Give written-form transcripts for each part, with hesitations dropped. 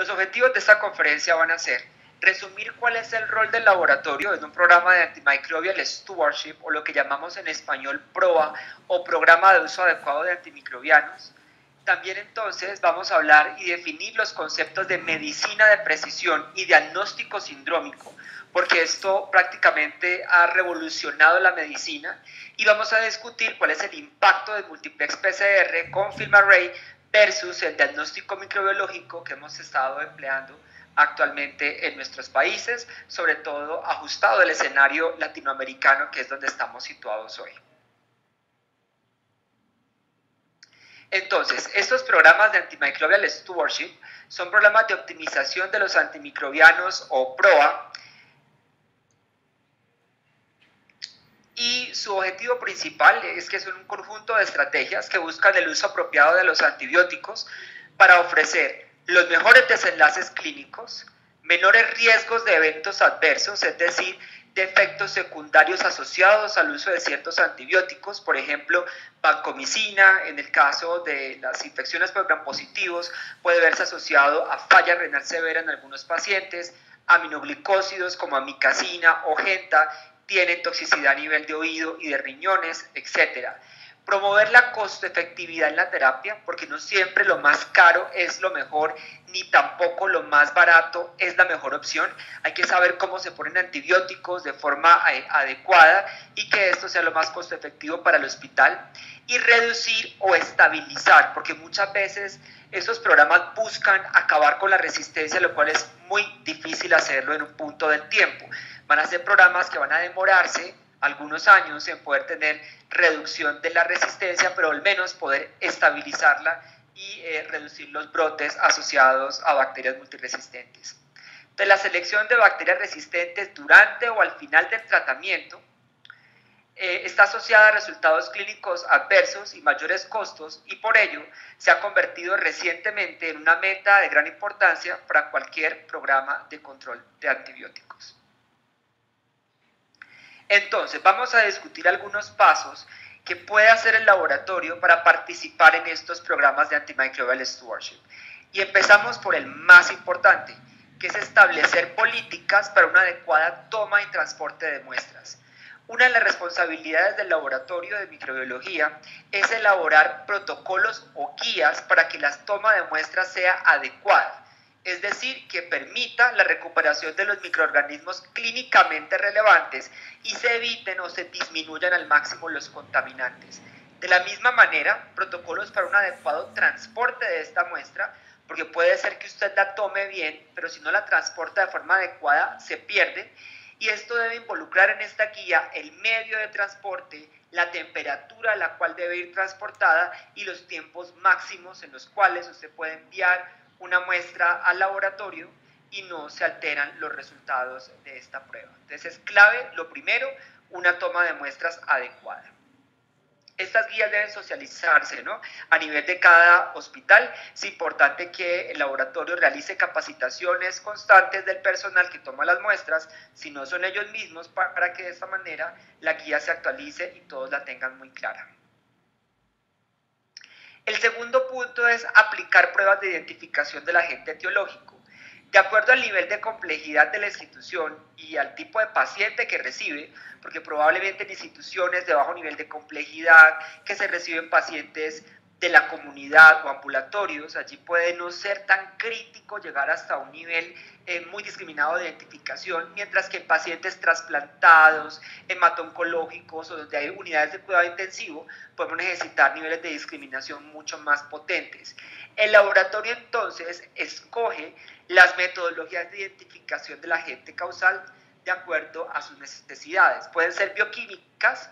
Los objetivos de esta conferencia van a ser resumir cuál es el rol del laboratorio en un programa de Antimicrobial Stewardship, o lo que llamamos en español PROA, o Programa de Uso Adecuado de Antimicrobianos. También entonces vamos a hablar y definir los conceptos de medicina de precisión y diagnóstico sindrómico, porque esto prácticamente ha revolucionado la medicina, y vamos a discutir cuál es el impacto del multiplex PCR con FilmArray versus el diagnóstico microbiológico que hemos estado empleando actualmente en nuestros países, sobre todo ajustado al escenario latinoamericano, que es donde estamos situados hoy. Entonces, estos programas de Antimicrobial Stewardship son programas de optimización de los antimicrobianos o PROA, y su objetivo principal es que son un conjunto de estrategias que buscan el uso apropiado de los antibióticos para ofrecer los mejores desenlaces clínicos, menores riesgos de eventos adversos, es decir, de efectos secundarios asociados al uso de ciertos antibióticos, por ejemplo, vancomicina, en el caso de las infecciones por gram positivos, puede verse asociado a falla renal severa en algunos pacientes, aminoglicósidos como amicacina o genta, tienen toxicidad a nivel de oído y de riñones, etc. Promover la costo-efectividad en la terapia, porque no siempre lo más caro es lo mejor, ni tampoco lo más barato es la mejor opción. Hay que saber cómo se ponen antibióticos de forma adecuada y que esto sea lo más costo-efectivo para el hospital. Y reducir o estabilizar, porque muchas veces esos programas buscan acabar con la resistencia, lo cual es muy difícil hacerlo en un punto del tiempo. Van a ser programas que van a demorarse algunos años en poder tener reducción de la resistencia, pero al menos poder estabilizarla y reducir los brotes asociados a bacterias multiresistentes. Entonces, la selección de bacterias resistentes durante o al final del tratamiento está asociada a resultados clínicos adversos y mayores costos, y por ello se ha convertido recientemente en una meta de gran importancia para cualquier programa de control de antibióticos. Entonces, vamos a discutir algunos pasos que puede hacer el laboratorio para participar en estos programas de Antimicrobial Stewardship. Y empezamos por el más importante, que es establecer políticas para una adecuada toma y transporte de muestras. Una de las responsabilidades del laboratorio de microbiología es elaborar protocolos o guías para que la toma de muestras sea adecuada, es decir, que permita la recuperación de los microorganismos clínicamente relevantes y se eviten o se disminuyan al máximo los contaminantes. De la misma manera, protocolos para un adecuado transporte de esta muestra, porque puede ser que usted la tome bien, pero si no la transporta de forma adecuada, se pierde, y esto debe involucrar en esta guía el medio de transporte, la temperatura a la cual debe ir transportada y los tiempos máximos en los cuales usted puede enviar una muestra al laboratorio y no se alteran los resultados de esta prueba. Entonces es clave, lo primero, una toma de muestras adecuada. Estas guías deben socializarse, ¿no? A nivel de cada hospital. Es importante que el laboratorio realice capacitaciones constantes del personal que toma las muestras, si no son ellos mismos, para que de esta manera la guía se actualice y todos la tengan muy clara. El segundo punto es aplicar pruebas de identificación del agente etiológico. De acuerdo al nivel de complejidad de la institución y al tipo de paciente que recibe, porque probablemente en instituciones de bajo nivel de complejidad, que se reciben pacientes de la comunidad o ambulatorios, allí puede no ser tan crítico llegar hasta un nivel muy discriminado de identificación, mientras que en pacientes trasplantados, hemato-oncológicos o donde hay unidades de cuidado intensivo, podemos necesitar niveles de discriminación mucho más potentes. El laboratorio entonces escoge las metodologías de identificación del agente causal de acuerdo a sus necesidades. Pueden ser bioquímicas,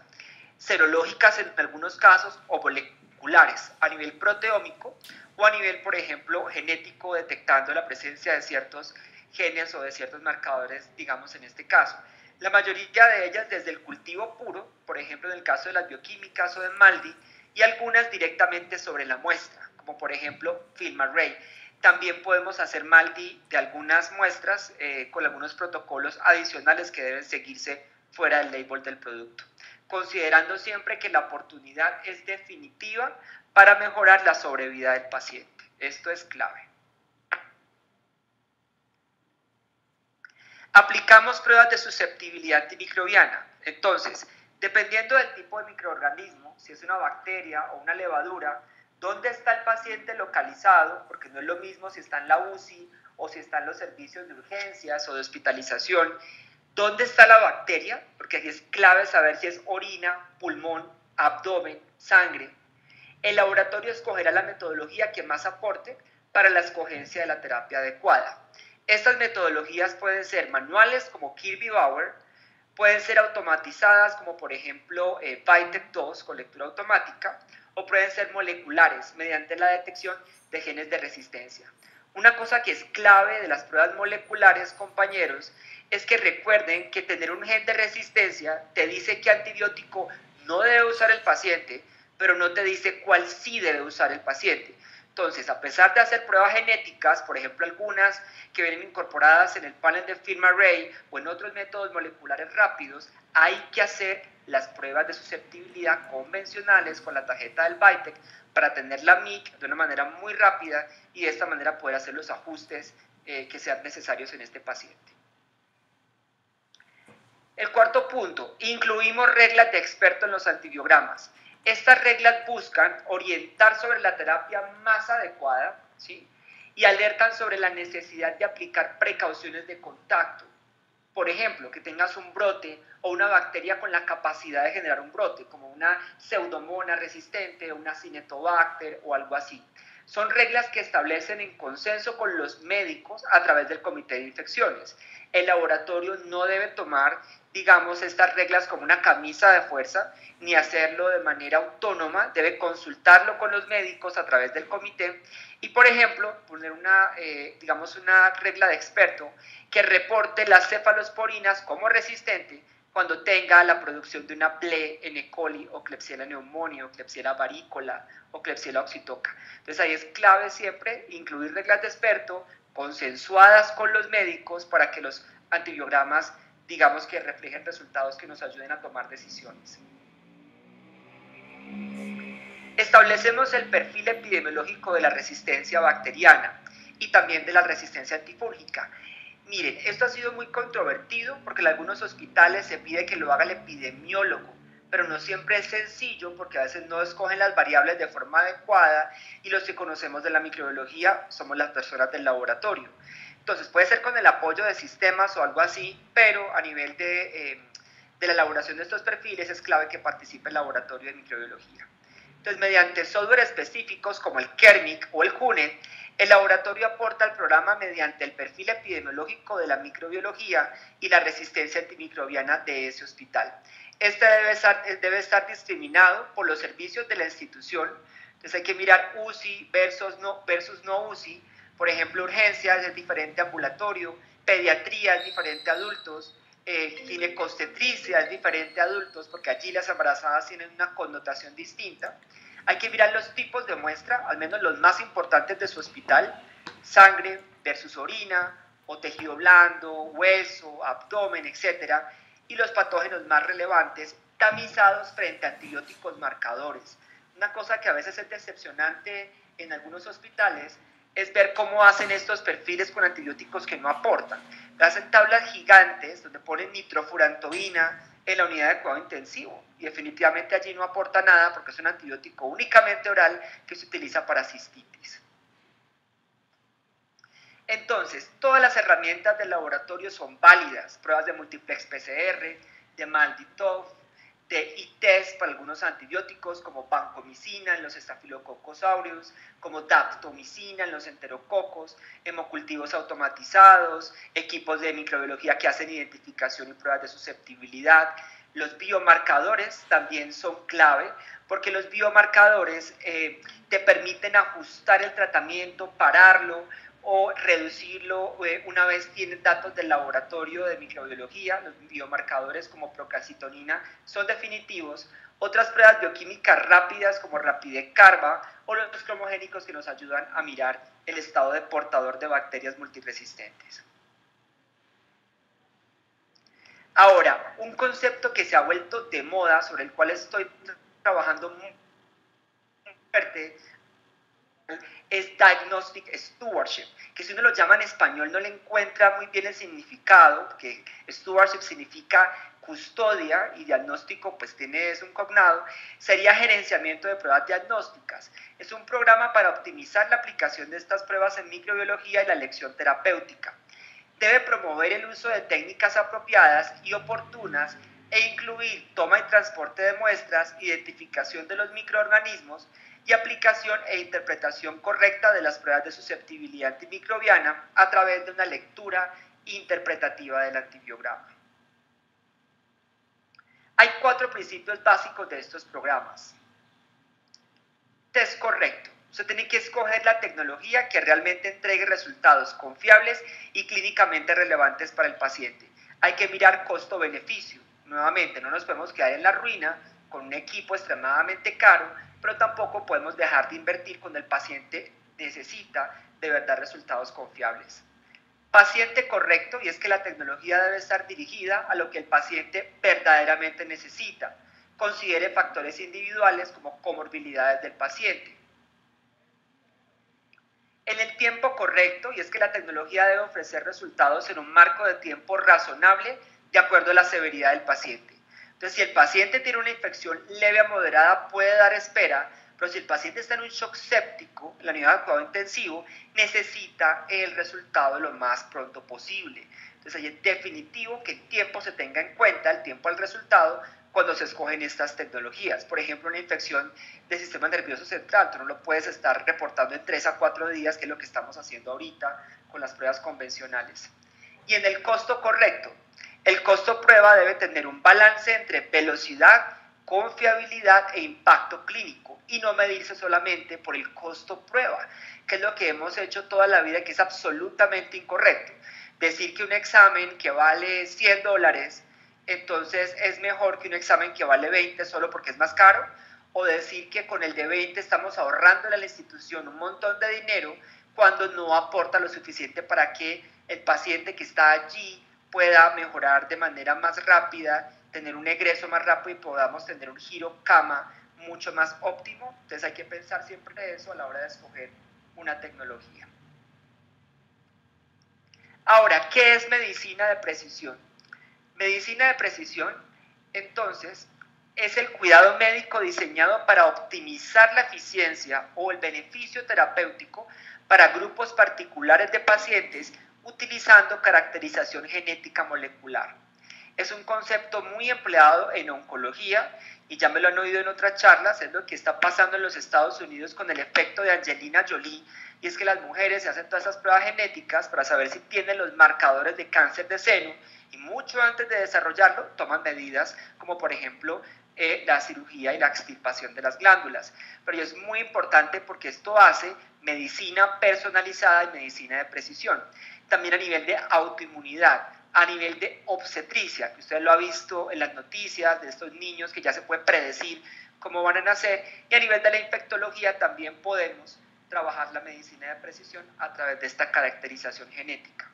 serológicas en algunos casos o moleculares a nivel proteómico o a nivel, por ejemplo, genético, detectando la presencia de ciertos genes o de ciertos marcadores, digamos en este caso. La mayoría de ellas desde el cultivo puro, por ejemplo en el caso de las bioquímicas o de MALDI, y algunas directamente sobre la muestra, como por ejemplo FilmArray. También podemos hacer MALDI de algunas muestras con algunos protocolos adicionales que deben seguirse fuera del label del producto, considerando siempre que la oportunidad es definitiva para mejorar la sobrevida del paciente. Esto es clave. Aplicamos pruebas de susceptibilidad antimicrobiana. Entonces, dependiendo del tipo de microorganismo, si es una bacteria o una levadura, dónde está el paciente localizado, porque no es lo mismo si está en la UCI o si está en los servicios de urgencias o de hospitalización, dónde está la bacteria, porque aquí es clave saber si es orina, pulmón, abdomen, sangre. El laboratorio escogerá la metodología que más aporte para la escogencia de la terapia adecuada. Estas metodologías pueden ser manuales como Kirby-Bauer, pueden ser automatizadas como por ejemplo Vitek 2 con lectura automática, o pueden ser moleculares mediante la detección de genes de resistencia. Una cosa que es clave de las pruebas moleculares, compañeros, es que recuerden que tener un gen de resistencia te dice qué antibiótico no debe usar el paciente, pero no te dice cuál sí debe usar el paciente. Entonces, a pesar de hacer pruebas genéticas, por ejemplo algunas que vienen incorporadas en el panel de Film Array o en otros métodos moleculares rápidos, hay que hacer las pruebas de susceptibilidad convencionales con la tarjeta del Vitek para tener la MIC de una manera muy rápida y de esta manera poder hacer los ajustes que sean necesarios en este paciente. El cuarto punto, incluimos reglas de experto en los antibiogramas. Estas reglas buscan orientar sobre la terapia más adecuada, ¿sí? Y alertan sobre la necesidad de aplicar precauciones de contacto. Por ejemplo, que tengas un brote o una bacteria con la capacidad de generar un brote, como una pseudomonas resistente, una cinetobacter o algo así. Son reglas que establecen en consenso con los médicos a través del comité de infecciones. El laboratorio no debe tomar, digamos, estas reglas como una camisa de fuerza, ni hacerlo de manera autónoma, debe consultarlo con los médicos a través del comité y, por ejemplo, poner una regla de experto que reporte las cefalosporinas como resistente cuando tenga la producción de una PLE en E. coli o Klebsiella pneumoniae o Klebsiella varicola o Klebsiella oxytoca. Entonces ahí es clave siempre incluir reglas de experto consensuadas con los médicos para que los antibiogramas, digamos, que reflejen resultados que nos ayuden a tomar decisiones. Establecemos el perfil epidemiológico de la resistencia bacteriana y también de la resistencia antifúngica. Miren, esto ha sido muy controvertido porque en algunos hospitales se pide que lo haga el epidemiólogo, pero no siempre es sencillo porque a veces no escogen las variables de forma adecuada y los que conocemos de la microbiología somos las personas del laboratorio. Entonces puede ser con el apoyo de sistemas o algo así, pero a nivel de la elaboración de estos perfiles es clave que participe el laboratorio de microbiología. Entonces, mediante software específicos como el Kermic o el Hunet, el laboratorio aporta al programa mediante el perfil epidemiológico de la microbiología y la resistencia antimicrobiana de ese hospital. Este debe estar discriminado por los servicios de la institución. Entonces hay que mirar UCI versus no UCI. Por ejemplo, urgencias es diferente a ambulatorio, pediatría es diferente a adultos, ginecobstetricia es diferente a adultos, porque allí las embarazadas tienen una connotación distinta. Hay que mirar los tipos de muestra, al menos los más importantes de su hospital: sangre versus orina, o tejido blando, hueso, abdomen, etc. Y los patógenos más relevantes, tamizados frente a antibióticos marcadores. Una cosa que a veces es decepcionante en algunos hospitales es ver cómo hacen estos perfiles con antibióticos que no aportan. Hacen tablas gigantes donde ponen nitrofurantoína en la unidad de cuidado intensivo y definitivamente allí no aporta nada porque es un antibiótico únicamente oral que se utiliza para cistitis. Entonces, todas las herramientas del laboratorio son válidas: pruebas de multiplex PCR, de MALDI-TOF, de ITEST para algunos antibióticos como vancomicina en los Staphylococcus aureus, como daptomicina en los enterococos, hemocultivos automatizados, equipos de microbiología que hacen identificación y pruebas de susceptibilidad. Los biomarcadores también son clave porque los biomarcadores te permiten ajustar el tratamiento, pararlo o reducirlo una vez tienes datos del laboratorio de microbiología. Los biomarcadores como procalcitonina son definitivos. Otras pruebas bioquímicas rápidas como Rapide-Carva o los cromogénicos que nos ayudan a mirar el estado de portador de bacterias multiresistentes. Ahora, un concepto que se ha vuelto de moda, sobre el cual estoy trabajando muy fuerte es Diagnostic Stewardship, que si uno lo llama en español no le encuentra muy bien el significado, que Stewardship significa custodia y diagnóstico pues es un cognado, sería gerenciamiento de pruebas diagnósticas. Es un programa para optimizar la aplicación de estas pruebas en microbiología y la elección terapéutica. Debe promover el uso de técnicas apropiadas y oportunas e incluir toma y transporte de muestras, identificación de los microorganismos y aplicación e interpretación correcta de las pruebas de susceptibilidad antimicrobiana a través de una lectura interpretativa del antibiograma. Hay 4 principios básicos de estos programas. Test correcto. Usted tiene que escoger la tecnología que realmente entregue resultados confiables y clínicamente relevantes para el paciente. Hay que mirar costo-beneficio. Nuevamente, no nos podemos quedar en la ruina con un equipo extremadamente caro, pero tampoco podemos dejar de invertir cuando el paciente necesita de verdad resultados confiables. Paciente correcto, y es que la tecnología debe estar dirigida a lo que el paciente verdaderamente necesita. Considere factores individuales como comorbilidades del paciente. En el tiempo correcto, y es que la tecnología debe ofrecer resultados en un marco de tiempo razonable de acuerdo a la severidad del paciente. Entonces, si el paciente tiene una infección leve a moderada, puede dar espera, pero si el paciente está en un shock séptico, en la unidad de cuidado intensivo, necesita el resultado lo más pronto posible. Entonces, ahí es definitivo que el tiempo se tenga en cuenta, el tiempo al resultado, cuando se escogen estas tecnologías. Por ejemplo, una infección del sistema nervioso central, tú no lo puedes estar reportando en 3 a 4 días, que es lo que estamos haciendo ahorita con las pruebas convencionales. Y en el costo correcto, el costo prueba debe tener un balance entre velocidad, confiabilidad e impacto clínico y no medirse solamente por el costo prueba, que es lo que hemos hecho toda la vida, que es absolutamente incorrecto. Decir que un examen que vale $100, entonces es mejor que un examen que vale 20 solo porque es más caro, o decir que con el de 20 estamos ahorrando a la institución un montón de dinero cuando no aporta lo suficiente para que el paciente que está allí pueda mejorar de manera más rápida, tener un egreso más rápido y podamos tener un giro cama mucho más óptimo. Entonces hay que pensar siempre de eso a la hora de escoger una tecnología. Ahora, ¿qué es medicina de precisión? Medicina de precisión, entonces, es el cuidado médico diseñado para optimizar la eficiencia o el beneficio terapéutico para grupos particulares de pacientes utilizando caracterización genética molecular. Es un concepto muy empleado en oncología y ya me lo han oído en otras charlas, es lo que está pasando en los Estados Unidos con el efecto de Angelina Jolie, y es que las mujeres se hacen todas esas pruebas genéticas para saber si tienen los marcadores de cáncer de seno y mucho antes de desarrollarlo toman medidas como por ejemplo la cirugía y la extirpación de las glándulas. Pero es muy importante porque esto hace medicina personalizada y medicina de precisión. También a nivel de autoinmunidad, a nivel de obstetricia, que usted lo ha visto en las noticias de estos niños que ya se puede predecir cómo van a nacer, y a nivel de la infectología también podemos trabajar la medicina de precisión a través de esta caracterización genética.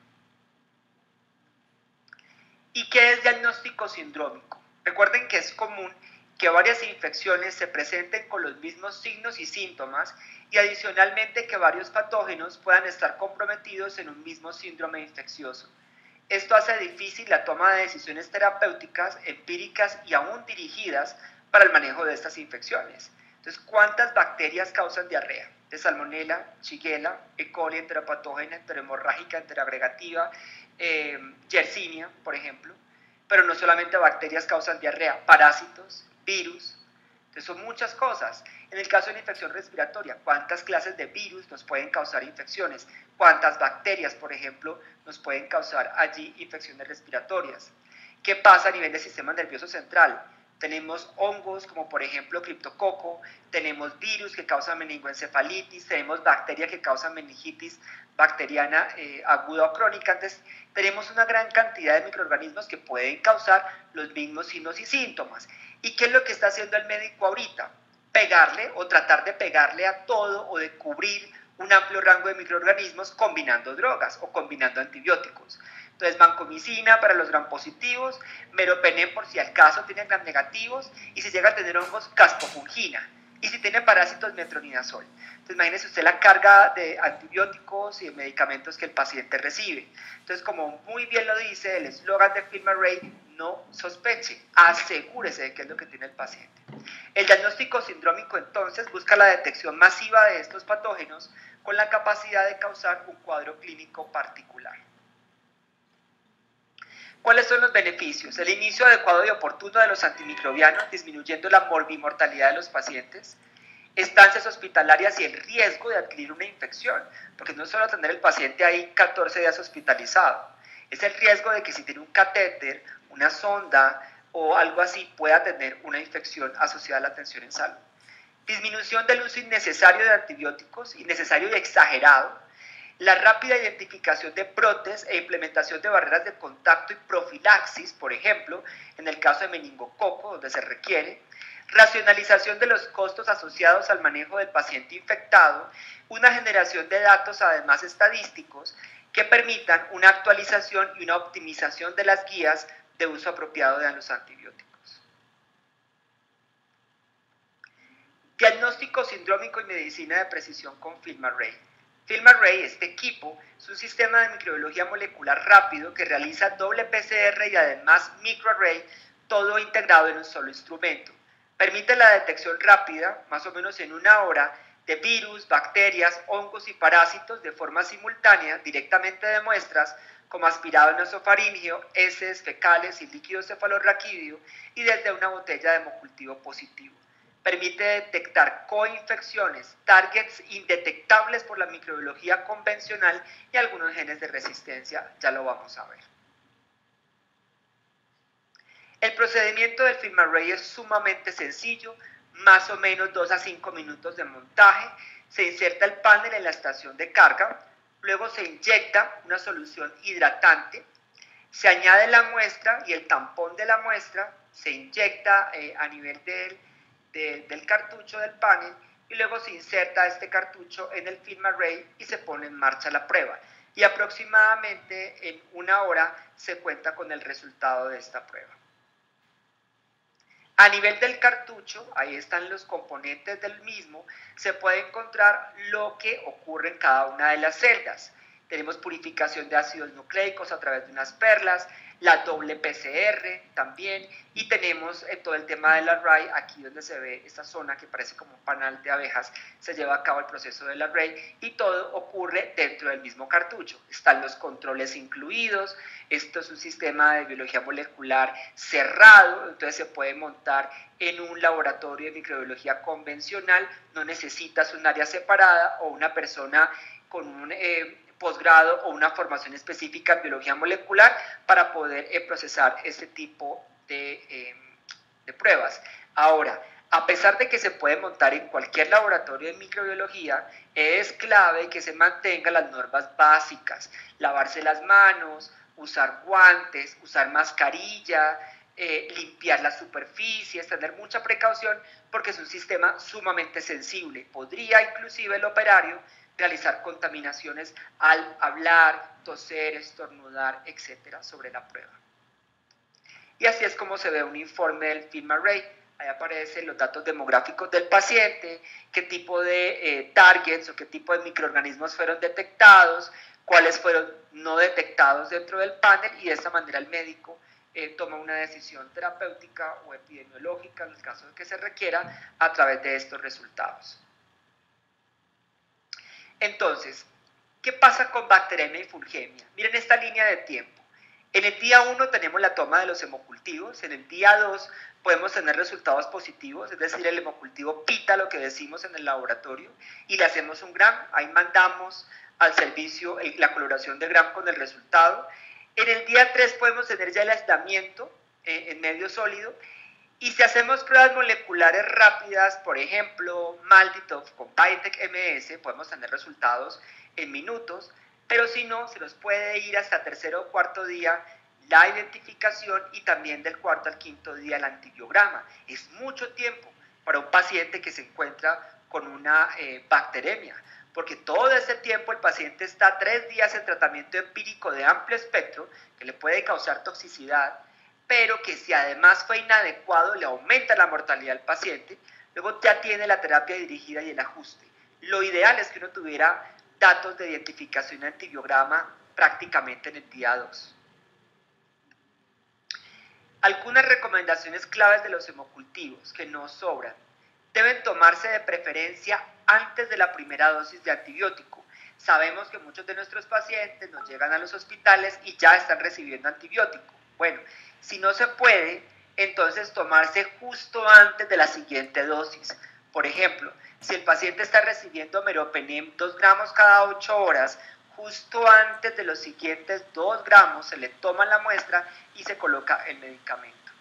¿Y qué es diagnóstico sindrómico? Recuerden que es común que varias infecciones se presenten con los mismos signos y síntomas y adicionalmente que varios patógenos puedan estar comprometidos en un mismo síndrome infeccioso. Esto hace difícil la toma de decisiones terapéuticas, empíricas y aún dirigidas para el manejo de estas infecciones. Entonces, ¿cuántas bacterias causan diarrea? De Salmonella, Shigella, E. coli, enteropatógena, enterohemorrágica, enteroagregativa, Yersinia, por ejemplo. Pero no solamente bacterias causan diarrea, parásitos, virus. Entonces son muchas cosas. En el caso de la infección respiratoria, ¿cuántas clases de virus nos pueden causar infecciones? ¿Cuántas bacterias, por ejemplo, nos pueden causar allí infecciones respiratorias? ¿Qué pasa a nivel del sistema nervioso central? Tenemos hongos como por ejemplo criptococo, tenemos virus que causan meningoencefalitis, tenemos bacterias que causan meningitis bacteriana aguda o crónica. Entonces tenemos una gran cantidad de microorganismos que pueden causar los mismos signos y síntomas. ¿Y qué es lo que está haciendo el médico ahorita? Pegarle o tratar de pegarle a todo o de cubrir un amplio rango de microorganismos combinando drogas o combinando antibióticos. Entonces, vancomicina para los gram positivos, meropenem por si al caso tienen gram negativos, y si llega a tener hongos, caspofungina. y si tiene parásitos, metronidazol. Entonces imagínese usted la carga de antibióticos y de medicamentos que el paciente recibe. Entonces, como muy bien lo dice el eslogan de FilmArray, no sospeche, asegúrese de qué es lo que tiene el paciente. El diagnóstico sindrómico entonces busca la detección masiva de estos patógenos con la capacidad de causar un cuadro clínico particular. ¿Cuáles son los beneficios? El inicio adecuado y oportuno de los antimicrobianos, disminuyendo la morbimortalidad de los pacientes, estancias hospitalarias y el riesgo de adquirir una infección, porque no es solo tener el paciente ahí 14 días hospitalizado, es el riesgo de que si tiene un catéter, una sonda o algo así pueda tener una infección asociada a la atención en salud. Disminución del uso innecesario de antibióticos, innecesario y exagerado, la rápida identificación de brotes e implementación de barreras de contacto y profilaxis, por ejemplo, en el caso de meningococo, donde se requiere, racionalización de los costos asociados al manejo del paciente infectado, una generación de datos además estadísticos que permitan una actualización y una optimización de las guías de uso apropiado de los antibióticos. Diagnóstico sindrómico y medicina de precisión con FilmArray. FilmArray, este equipo, es un sistema de microbiología molecular rápido que realiza doble PCR y además microarray, todo integrado en un solo instrumento. Permite la detección rápida, más o menos en una hora, de virus, bacterias, hongos y parásitos de forma simultánea directamente de muestras como aspirado nasofaríngeo, heces, fecales y líquido cefalorraquídeo y desde una botella de hemocultivo positivo. Permite detectar coinfecciones, targets indetectables por la microbiología convencional y algunos genes de resistencia, ya lo vamos a ver. El procedimiento del FilmArray es sumamente sencillo, más o menos 2 a 5 minutos de montaje. Se inserta el panel en la estación de carga, luego se inyecta una solución hidratante, se añade la muestra y el tampón de la muestra se inyecta a nivel del cartucho del panel y luego se inserta este cartucho en el FilmArray y se pone en marcha la prueba. Y aproximadamente en una hora se cuenta con el resultado de esta prueba. A nivel del cartucho, ahí están los componentes del mismo, se puede encontrar lo que ocurre en cada una de las celdas. Tenemos purificación de ácidos nucleicos a través de unas perlas, la doble PCR también, y tenemos todo el tema del array, aquí donde se ve esta zona que parece como un panal de abejas, se lleva a cabo el proceso del array y todo ocurre dentro del mismo cartucho. Están los controles incluidos, esto es un sistema de biología molecular cerrado, entonces se puede montar en un laboratorio de microbiología convencional, no necesitas un área separada o una persona con un posgrado o una formación específica en biología molecular para poder procesar este tipo de pruebas. Ahora, a pesar de que se puede montar en cualquier laboratorio de microbiología, es clave que se mantengan las normas básicas, lavarse las manos, usar guantes, usar mascarilla, limpiar las superficies, tener mucha precaución porque es un sistema sumamente sensible. Podría inclusive el operario realizar contaminaciones al hablar, toser, estornudar, etcétera, sobre la prueba. Y así es como se ve un informe del FilmArray. Ahí aparecen los datos demográficos del paciente, qué tipo de targets o qué tipo de microorganismos fueron detectados, cuáles fueron no detectados dentro del panel, y de esta manera el médico toma una decisión terapéutica o epidemiológica, en el caso de que se requiera, a través de estos resultados. Entonces, ¿qué pasa con bacteremia y fulgemia? Miren esta línea de tiempo. En el día 1 tenemos la toma de los hemocultivos, en el día 2 podemos tener resultados positivos, es decir, el hemocultivo pita lo que decimos en el laboratorio y le hacemos un gram, ahí mandamos al servicio la coloración de gram con el resultado. En el día 3 podemos tener ya el aislamiento en medio sólido. Y si hacemos pruebas moleculares rápidas, por ejemplo, Malditov con Bitec MS, podemos tener resultados en minutos, pero si no, se nos puede ir hasta tercero o cuarto día la identificación y también del cuarto al quinto día el antibiograma. Es mucho tiempo para un paciente que se encuentra con una bacteremia, porque todo ese tiempo el paciente está 3 días en tratamiento empírico de amplio espectro que le puede causar toxicidad, pero que si además fue inadecuado le aumenta la mortalidad al paciente, Luego ya tiene la terapia dirigida y el ajuste. Lo ideal es que uno tuviera datos de identificación de antibiograma prácticamente en el día 2. Algunas recomendaciones claves de los hemocultivos que no sobran. Deben tomarse de preferencia antes de la primera dosis de antibiótico. Sabemos que muchos de nuestros pacientes nos llegan a los hospitales y ya están recibiendo antibiótico. Bueno, si no se puede, entonces tomarse justo antes de la siguiente dosis. Por ejemplo, si el paciente está recibiendo meropenem 2 gramos cada 8 horas, justo antes de los siguientes 2 gramos se le toma la muestra y se coloca el medicamento.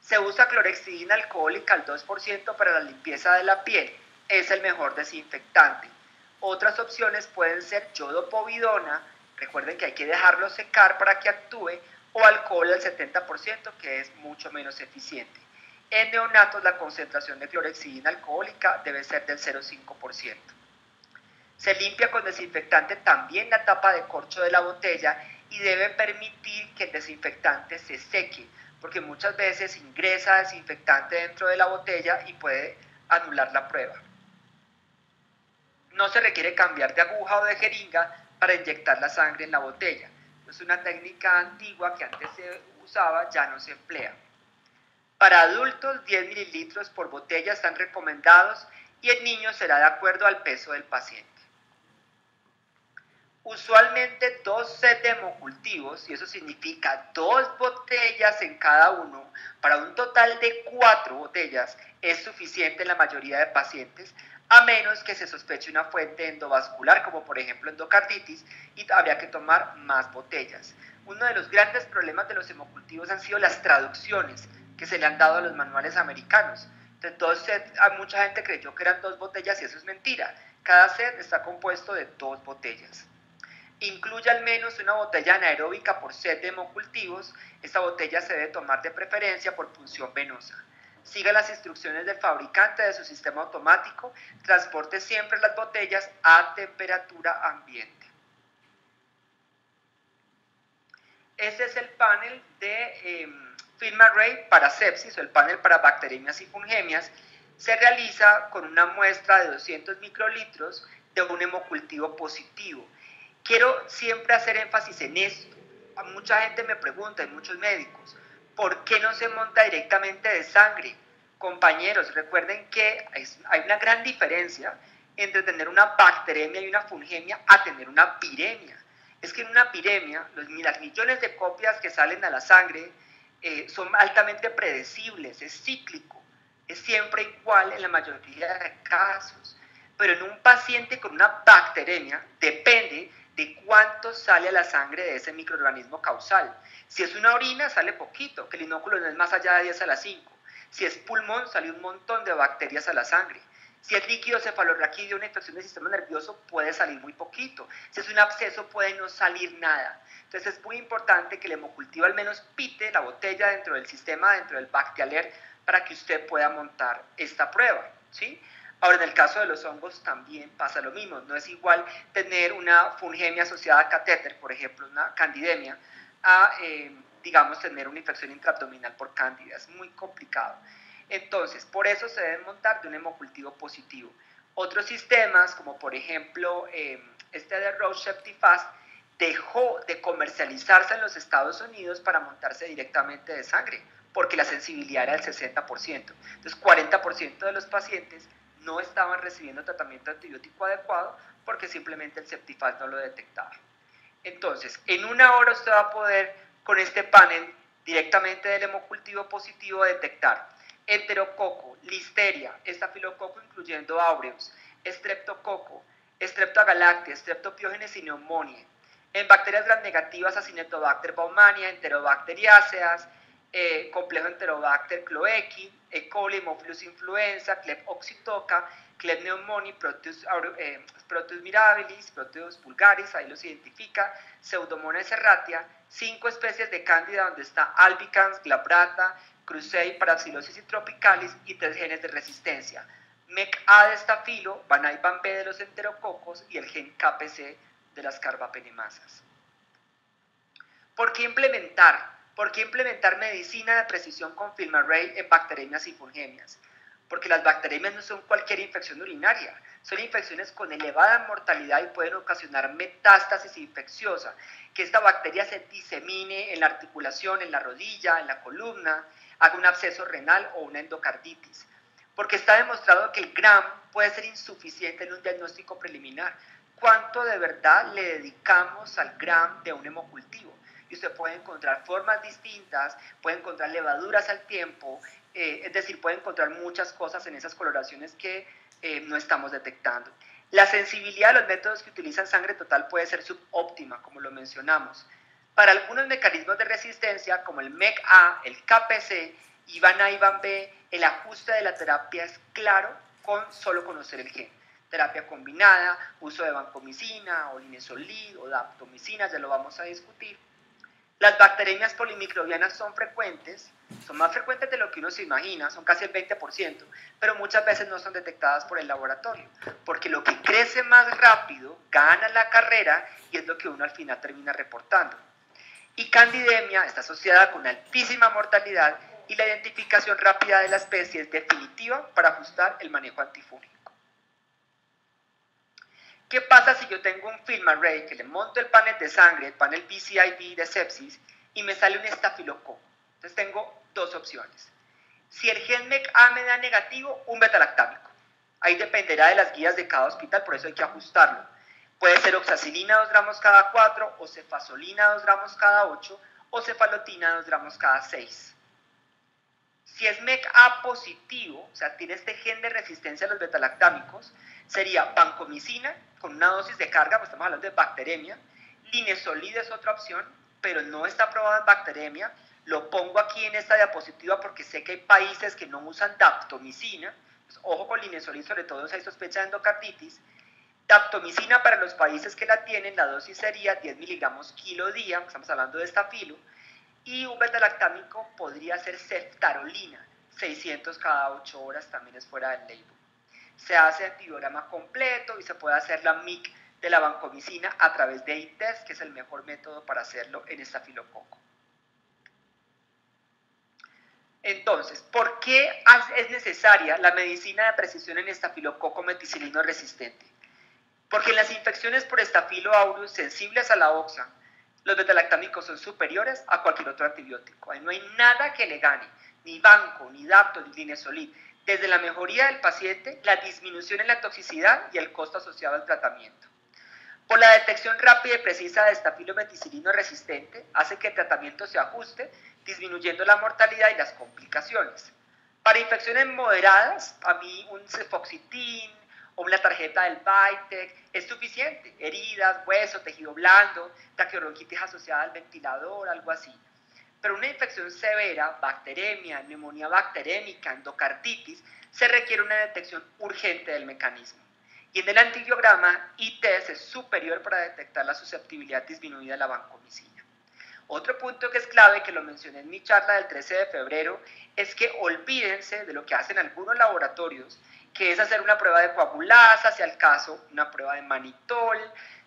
Se usa clorhexidina alcohólica al 2% para la limpieza de la piel. Es el mejor desinfectante. Otras opciones pueden ser yodopovidona, recuerden que hay que dejarlo secar para que actúe, o alcohol al 70%, que es mucho menos eficiente. En neonatos la concentración de clorhexidina alcohólica debe ser del 0,5%. Se limpia con desinfectante también la tapa de corcho de la botella y debe permitir que el desinfectante se seque, porque muchas veces ingresa desinfectante dentro de la botella y puede anular la prueba. No se requiere cambiar de aguja o de jeringa para inyectar la sangre en la botella. Es una técnica antigua que antes se usaba, ya no se emplea. Para adultos, 10 mililitros por botella están recomendados y en niños será de acuerdo al peso del paciente. Usualmente 2 sets de hemocultivos, y eso significa 2 botellas en cada uno, para un total de 4 botellas, es suficiente en la mayoría de pacientes, a menos que se sospeche una fuente endovascular, como por ejemplo endocarditis, y habría que tomar más botellas. Uno de los grandes problemas de los hemocultivos han sido las traducciones que se le han dado a los manuales americanos. Entonces, mucha gente creyó que eran 2 botellas y eso es mentira. Cada set está compuesto de 2 botellas. Incluye al menos una botella anaeróbica por set de hemocultivos. Esta botella se debe tomar de preferencia por punción venosa. Siga las instrucciones del fabricante de su sistema automático. Transporte siempre las botellas a temperatura ambiente. Este es el panel de FilmArray para sepsis, o el panel para bacteremias y fungemias. Se realiza con una muestra de 200 microlitros de un hemocultivo positivo. Quiero siempre hacer énfasis en esto. Mucha gente me pregunta, y muchos médicos, ¿por qué no se monta directamente de sangre? Compañeros, recuerden que hay una gran diferencia entre tener una bacteremia y una fungemia a tener una viremia. Es que en una viremia, las millones de copias que salen a la sangre son altamente predecibles, es cíclico, es siempre igual en la mayoría de casos. Pero en un paciente con una bacteremia depende de cuánto sale a la sangre de ese microorganismo causal. Si es una orina, sale poquito, que el inóculo no es más allá de 10 a la 5. Si es pulmón, sale un montón de bacterias a la sangre. Si es líquido cefalorraquídeo, una infección del sistema nervioso, puede salir muy poquito. Si es un absceso, puede no salir nada. Entonces es muy importante que el hemocultivo al menos pite la botella dentro del sistema, dentro del Bactialert, para que usted pueda montar esta prueba, ¿sí? Ahora, en el caso de los hongos también pasa lo mismo. No es igual tener una fungemia asociada a catéter, por ejemplo, una candidemia, a, digamos, tener una infección intraabdominal por cándida. Es muy complicado. Entonces, por eso se deben montar de un hemocultivo positivo. Otros sistemas, como por ejemplo este de Roche Septifast, dejó de comercializarse en los Estados Unidos para montarse directamente de sangre, porque la sensibilidad era del 60%. Entonces, 40% de los pacientes no estaban recibiendo tratamiento antibiótico adecuado porque simplemente el Septifast no lo detectaba. Entonces, en una hora usted va a poder, con este panel, directamente del hemocultivo positivo, detectar enterococo, listeria, estafilococo incluyendo aureus, estreptococo, streptogalactia, streptopiógenes y neumonía. En bacterias gram negativas, Acinetobacter baumannii, enterobacteriáceas, complejo Enterobacter cloequi, E. coli, Haemophilus influenza, Klebsiella, Kleb pneumoniae, Proteus mirabilis, Proteus vulgaris, ahí los identifica, Pseudomonas serratia, 5 especies de cándida donde está albicans, glabrata, Crusei, Paraxylosis y tropicalis, y 3 genes de resistencia, MEC-A de estafilo, Van A y Van B de los enterococos y el gen KPC de las carbapenemasas. ¿Por qué implementar medicina de precisión con FilmArray en bacteremias y fungemias? porque las bacterias no son cualquier infección urinaria, son infecciones con elevada mortalidad y pueden ocasionar metástasis infecciosa, que esta bacteria se disemine en la articulación, en la rodilla, en la columna, haga un absceso renal o una endocarditis, porque está demostrado que el Gram puede ser insuficiente en un diagnóstico preliminar. ¿Cuánto de verdad le dedicamos al Gram de un hemocultivo? Y usted puede encontrar formas distintas, puede encontrar levaduras al tiempo, es decir, puede encontrar muchas cosas en esas coloraciones que no estamos detectando. La sensibilidad de los métodos que utilizan sangre total puede ser subóptima, como lo mencionamos. Para algunos mecanismos de resistencia, como el MEC-A, el KPC, IBAN-A, IBAN-B, el ajuste de la terapia es claro con solo conocer el gen. Terapia combinada, uso de vancomicina, o linezolid, o daptomicina, ya lo vamos a discutir. Las bacterias polimicrobianas son frecuentes, son más frecuentes de lo que uno se imagina, son casi el 20%, pero muchas veces no son detectadas por el laboratorio, porque lo que crece más rápido gana la carrera y es lo que uno al final termina reportando. Y candidemia está asociada con altísima mortalidad y la identificación rápida de la especie es definitiva para ajustar el manejo antifúngico. ¿Qué pasa si yo tengo un film array que le monto el panel de sangre, el panel BCID de sepsis, y me sale un estafilococo? Entonces tengo dos opciones. Si el gen MEC-A me da negativo, un betalactámico. Ahí dependerá de las guías de cada hospital, por eso hay que ajustarlo. Puede ser oxacilina 2 gramos cada 4, o cefazolina 2 gramos cada 8, o cefalotina 2 gramos cada 6. Si es MEC-A positivo, o sea, tiene este gen de resistencia a los betalactámicos, sería vancomicina con una dosis de carga, pues estamos hablando de bacteremia. Linezolid es otra opción, pero no está aprobada en bacteremia. Lo pongo aquí en esta diapositiva porque sé que hay países que no usan daptomicina. Pues, ojo con linezolid, sobre todo si hay sospecha de endocarditis. Daptomicina para los países que la tienen, la dosis sería 10 miligramos kilo día, estamos hablando de estafilo. Y un betalactámico podría ser ceftarolina, 600 cada 8 horas, también es fuera del label. Se hace antibiograma completo y se puede hacer la MIC de la vancomicina a través de ITEST, que es el mejor método para hacerlo en estafilococo. Entonces, ¿por qué es necesaria la medicina de precisión en estafilococo meticilino resistente? Porque en las infecciones por estafilo aureus sensibles a la oxa, los betalactámicos son superiores a cualquier otro antibiótico. Ahí no hay nada que le gane, ni banco, ni dapto, ni linezolid. Desde la mejoría del paciente, la disminución en la toxicidad y el costo asociado al tratamiento. Por la detección rápida y precisa de estafilometicilino resistente, hace que el tratamiento se ajuste, disminuyendo la mortalidad y las complicaciones. Para infecciones moderadas, a mí un cefoxitin o una tarjeta del Vitec es suficiente. Heridas, hueso, tejido blando, taquibronquitis asociada al ventilador, algo así. Pero una infección severa, bacteremia, neumonía bacterémica, endocarditis, se requiere una detección urgente del mecanismo. Y en el antibiograma, ITEST es superior para detectar la susceptibilidad disminuida de la vancomicina. Otro punto que es clave, que lo mencioné en mi charla del 13 de febrero, es que olvídense de lo que hacen algunos laboratorios, que es hacer una prueba de coagulasa, si al caso una prueba de manitol,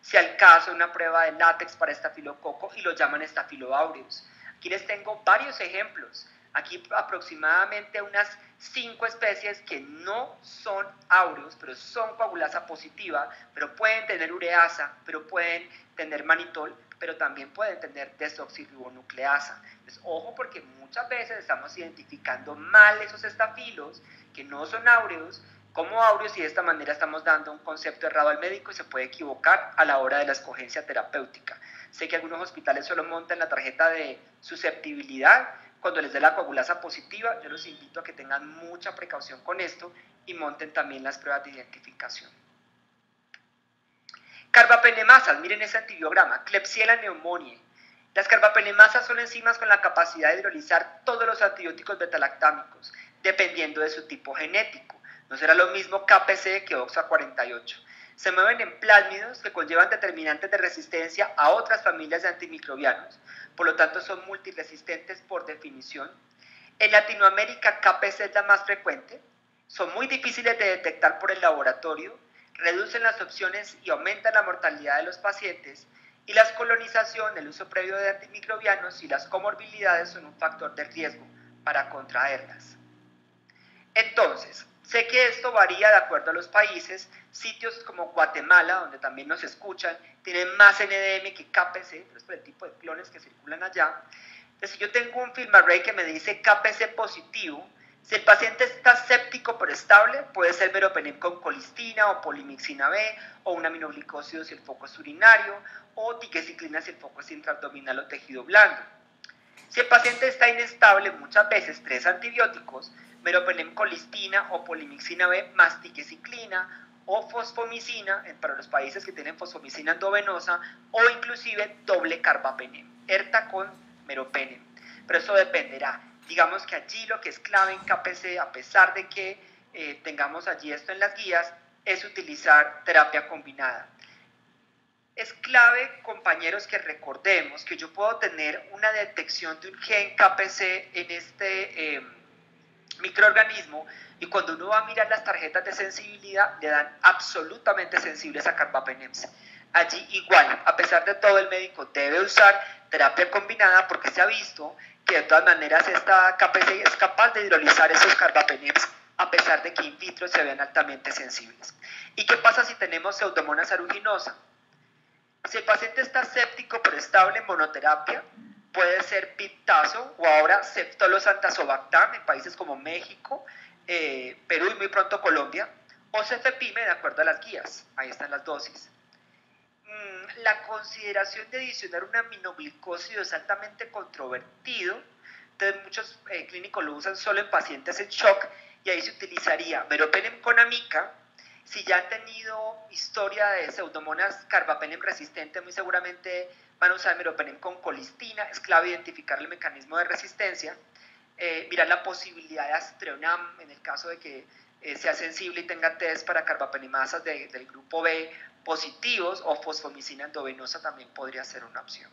si al caso una prueba de látex para estafilococo, y lo llaman estafilo aureus. Aquí les tengo varios ejemplos. Aquí aproximadamente unas 5 especies que no son aureus, pero son coagulasa positiva, pero pueden tener ureasa, pero pueden tener manitol, pero también pueden tener desoxirribonucleasa. Entonces, ojo, porque muchas veces estamos identificando mal esos estafilos que no son aureus como aureus, y de esta manera estamos dando un concepto errado al médico y se puede equivocar a la hora de la escogencia terapéutica. Sé que algunos hospitales solo montan la tarjeta de susceptibilidad cuando les dé la coagulasa positiva. Yo los invito a que tengan mucha precaución con esto y monten también las pruebas de identificación. Carbapenemasas, miren ese antibiograma, Klebsiella pneumoniae. Las carbapenemasas son enzimas con la capacidad de hidrolizar todos los antibióticos betalactámicos, dependiendo de su tipo genético. No será lo mismo KPC que OXA48. Se mueven en plásmidos que conllevan determinantes de resistencia a otras familias de antimicrobianos, por lo tanto son multiresistentes por definición. En Latinoamérica KPC es la más frecuente, son muy difíciles de detectar por el laboratorio, reducen las opciones y aumentan la mortalidad de los pacientes, y la colonización, el uso previo de antimicrobianos y las comorbilidades son un factor de riesgo para contraerlas. Entonces, Sé que esto varía de acuerdo a los países. Sitios como Guatemala, donde también nos escuchan, tienen más NDM que KPC, pero es por el tipo de clones que circulan allá. Entonces, si yo tengo un FilmArray que me dice KPC positivo, si el paciente está séptico pero estable, puede ser meropenem con colistina o polimixina B, o un aminoglicósido si el foco es urinario, o tiqueciclina si el foco es intraabdominal o tejido blando. Si el paciente está inestable, muchas veces 3 antibióticos, meropenem colistina o polimixina B más tiqueciclina o fosfomicina, para los países que tienen fosfomicina endovenosa, o inclusive doble carbapenem, ERTA con meropenem. Pero eso dependerá. Digamos que allí lo que es clave en KPC, a pesar de que tengamos allí esto en las guías, es utilizar terapia combinada. Es clave, compañeros, que recordemos que yo puedo tener una detección de un gen KPC en este microorganismo, y cuando uno va a mirar las tarjetas de sensibilidad le dan absolutamente sensibles a carbapenems. Allí igual, a pesar de todo, el médico debe usar terapia combinada porque se ha visto que de todas maneras esta KPC es capaz de hidrolizar esos carbapenems a pesar de que in vitro se vean altamente sensibles. ¿Y qué pasa si tenemos Pseudomonas aeruginosa? Si el paciente está séptico pero estable en monoterapia, puede ser piptazo o ahora ceftolozantasobactam en países como México, Perú y muy pronto Colombia, o cefepime de acuerdo a las guías. Ahí están las dosis. La consideración de adicionar un aminoglicósido es altamente controvertido. Entonces muchos clínicos lo usan solo en pacientes en shock, y ahí se utilizaría meropenem con amica. Si ya han tenido historia de Pseudomonas carbapenem resistente, muy seguramente van a usar meropenem con colistina. Es clave identificar el mecanismo de resistencia. Mirar la posibilidad de aztreonam en el caso de que sea sensible y tenga test para carbapenemasas del grupo B positivos, o fosfomicina endovenosa también podría ser una opción.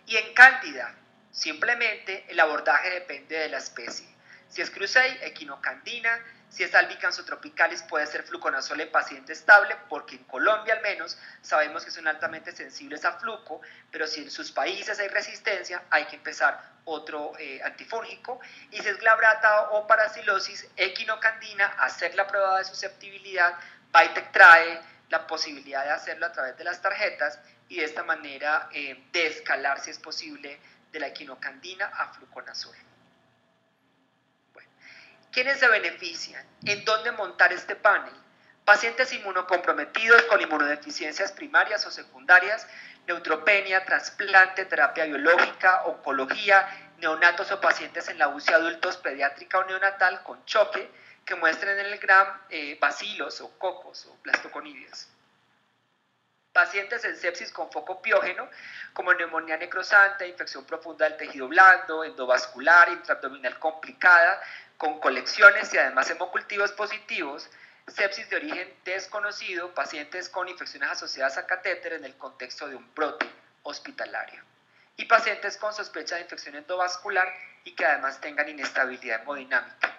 Y en cándida, simplemente el abordaje depende de la especie. Si es Cruzei, equinocandina. Si es albicans tropicalis, puede ser fluconazol en paciente estable, porque en Colombia al menos sabemos que son altamente sensibles a fluco, pero si en sus países hay resistencia, hay que empezar otro antifúngico. Y si es glabrata o paracilosis, equinocandina, hacer la prueba de susceptibilidad. Vitec trae la posibilidad de hacerlo a través de las tarjetas, y de esta manera desescalar, si es posible, de la equinocandina a fluconazol. ¿Quiénes se benefician? ¿En dónde montar este panel? Pacientes inmunocomprometidos con inmunodeficiencias primarias o secundarias, neutropenia, trasplante, terapia biológica, oncología, neonatos o pacientes en la UCI adultos, pediátrica o neonatal con choque, que muestren en el GRAM bacilos o cocos o blastoconidias. Pacientes en sepsis con foco piógeno, como neumonía necrosante, infección profunda del tejido blando, endovascular, intraabdominal complicada, con colecciones y además hemocultivos positivos, sepsis de origen desconocido, pacientes con infecciones asociadas a catéter en el contexto de un brote hospitalario, y pacientes con sospecha de infección endovascular y que además tengan inestabilidad hemodinámica.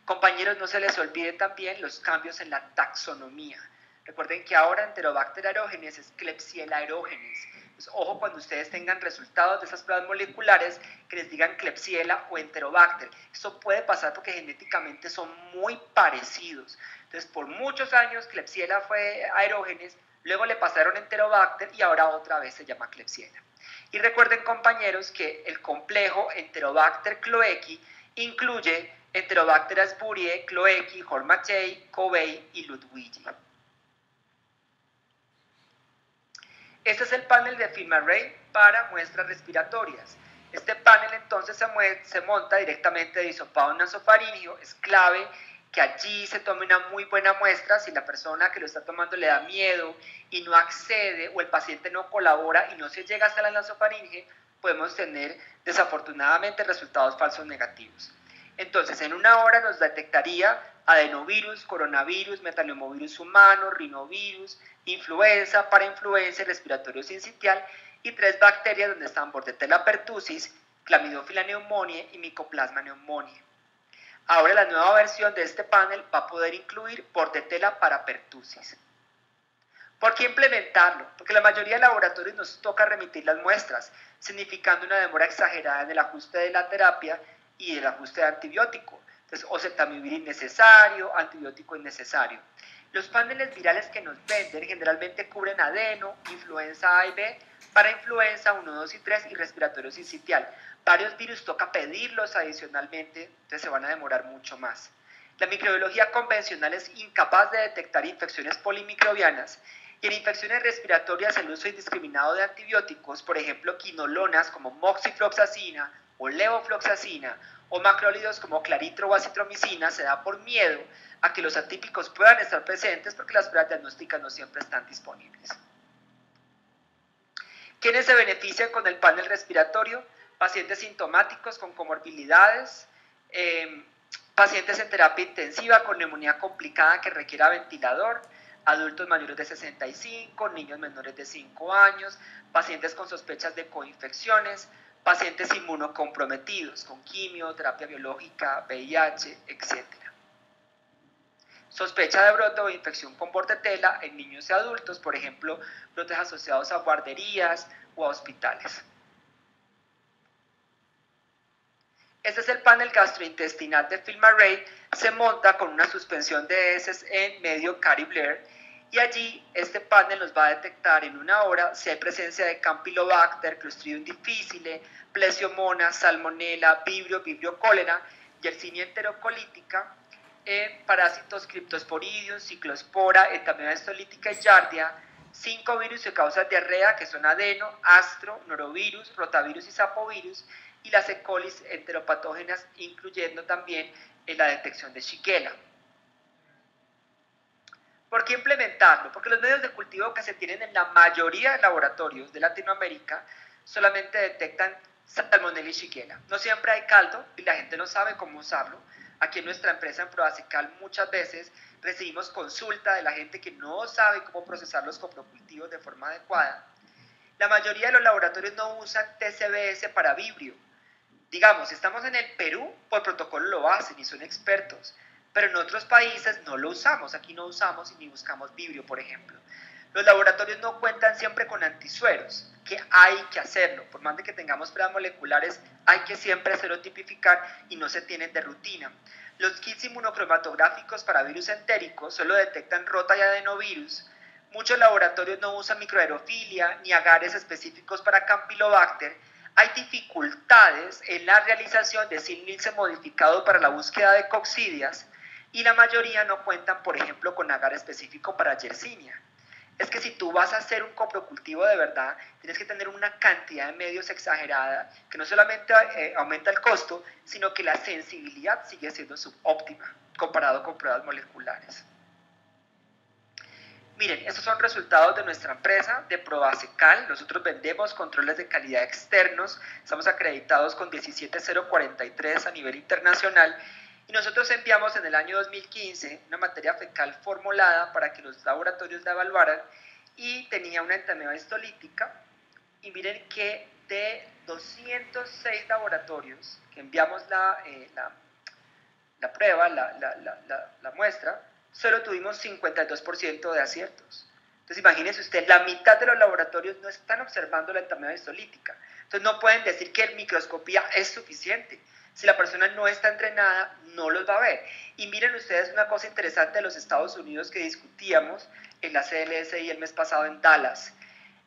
Compañeros, no se les olvide también los cambios en la taxonomía. Recuerden que ahora Enterobacter aerogenes es Klebsiella aerogenes. Pues, ojo cuando ustedes tengan resultados de esas pruebas moleculares que les digan Klebsiella o Enterobacter. Esto puede pasar porque genéticamente son muy parecidos. Entonces, por muchos años Klebsiella fue aerogenes, luego le pasaron Enterobacter y ahora otra vez se llama Klebsiella. Y recuerden, compañeros, que el complejo Enterobacter cloequi incluye Enterobacter asburiae, cloequi, hormachei, covey y ludwigi. Este es el panel de FilmArray para muestras respiratorias. Este panel entonces se monta directamente de hisopado nasofaríngeo. Es clave que allí se tome una muy buena muestra. Si la persona que lo está tomando le da miedo y no accede, o el paciente no colabora y no se llega hasta la nasofaringe, podemos tener desafortunadamente resultados falsos negativos. Entonces, en una hora nos detectaría adenovirus, coronavirus, metaneumovirus humano, rinovirus, influenza, parainfluenza y respiratorio sincitial, y 3 bacterias donde están Bordetella pertussis, Chlamydophila pneumoniae y Mycoplasma pneumoniae. Ahora la nueva versión de este panel va a poder incluir Bordetella parapertussis. ¿Por qué implementarlo? Porque la mayoría de laboratorios nos toca remitir las muestras, significando una demora exagerada en el ajuste de la terapia y el ajuste de antibiótico. Entonces, oseltamivir innecesario, antibiótico innecesario. Los paneles virales que nos venden generalmente cubren adeno, influenza A y B, para influenza 1, 2 y 3 y respiratorio sincitial. Varios virus toca pedirlos adicionalmente, entonces se van a demorar mucho más. La microbiología convencional es incapaz de detectar infecciones polimicrobianas y en infecciones respiratorias el uso indiscriminado de antibióticos, por ejemplo quinolonas como moxifloxacina o levofloxacina o macrólidos como claritro o acitromicina, se da por miedo a que los atípicos puedan estar presentes porque las pruebas diagnósticas no siempre están disponibles. ¿Quiénes se benefician con el panel respiratorio? Pacientes sintomáticos con comorbilidades, pacientes en terapia intensiva con neumonía complicada que requiera ventilador, adultos mayores de 65, niños menores de 5 años, pacientes con sospechas de coinfecciones, pacientes inmunocomprometidos con quimio, terapia biológica, VIH, etc. Sospecha de brote o infección con bordetela en niños y adultos, por ejemplo, brotes asociados a guarderías o a hospitales. Este es el panel gastrointestinal de FilmArray, se monta con una suspensión de heces en medio Cari-Blair y allí este panel nos va a detectar en 1 hora si hay presencia de Campylobacter, Clostridium difficile, Plesiomonas, Salmonella, Vibrio, Vibrio cólera, Yersinia enterocolítica, parásitos Cryptosporidium, Ciclospora, Entamoeba histolítica y Giardia, 5 virus que causan diarrea que son adeno, astro, norovirus, rotavirus y sapovirus, y las E. coli enteropatógenas, incluyendo también la detección de Shigella. ¿Por qué implementarlo? Porque los medios de cultivo que se tienen en la mayoría de laboratorios de Latinoamérica solamente detectan Salmonella y Shigella. No siempre hay caldo y la gente no sabe cómo usarlo. Aquí en nuestra empresa en Proacecal muchas veces recibimos consulta de la gente que no sabe cómo procesar los coprocultivos de forma adecuada. La mayoría de los laboratorios no usan TCBS para Vibrio. Digamos, estamos en el Perú, por protocolo lo hacen y son expertos, pero en otros países no lo usamos, aquí no usamos y ni buscamos Vibrio, por ejemplo. Los laboratorios no cuentan siempre con antisueros, que hay que hacerlo, por más de que tengamos pruebas moleculares, hay que siempre serotipificar y no se tienen de rutina. Los kits inmunocromatográficos para virus entéricos solo detectan rota y adenovirus. Muchos laboratorios no usan microaerofilia ni agares específicos para Campylobacter. Hay dificultades en la realización de Sil-Nielsen modificado para la búsqueda de coccidias y la mayoría no cuentan, por ejemplo, con agar específico para Yersinia. Es que si tú vas a hacer un coprocultivo de verdad, tienes que tener una cantidad de medios exagerada que no solamente aumenta el costo, sino que la sensibilidad sigue siendo subóptima comparado con pruebas moleculares. Miren, estos son resultados de nuestra empresa, de Proacecal. Nosotros vendemos controles de calidad externos, estamos acreditados con 17043 a nivel internacional y nosotros enviamos en el año 2015 una materia fecal formulada para que los laboratorios la evaluaran y tenía una entamoeba histolítica y miren que de 206 laboratorios que enviamos la prueba, la muestra, solo tuvimos 52% de aciertos. Entonces imagínense usted, la mitad de los laboratorios no están observando la entamoeba histolítica. Entonces no pueden decir que microscopía es suficiente. Si la persona no está entrenada, no los va a ver. Y miren ustedes una cosa interesante de los Estados Unidos que discutíamos en la CLSI el mes pasado en Dallas.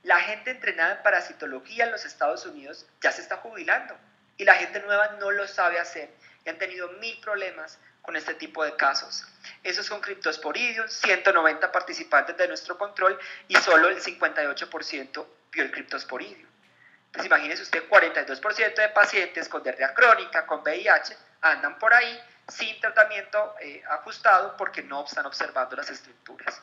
La gente entrenada en parasitología en los Estados Unidos ya se está jubilando y la gente nueva no lo sabe hacer y han tenido 1000 problemas con este tipo de casos. Esos son Cryptosporidium, 190 participantes de nuestro control y solo el 58% vio el Cryptosporidium. Entonces imagínese usted, 42% de pacientes con diarrea crónica, con VIH, andan por ahí sin tratamiento ajustado porque no están observando las estructuras.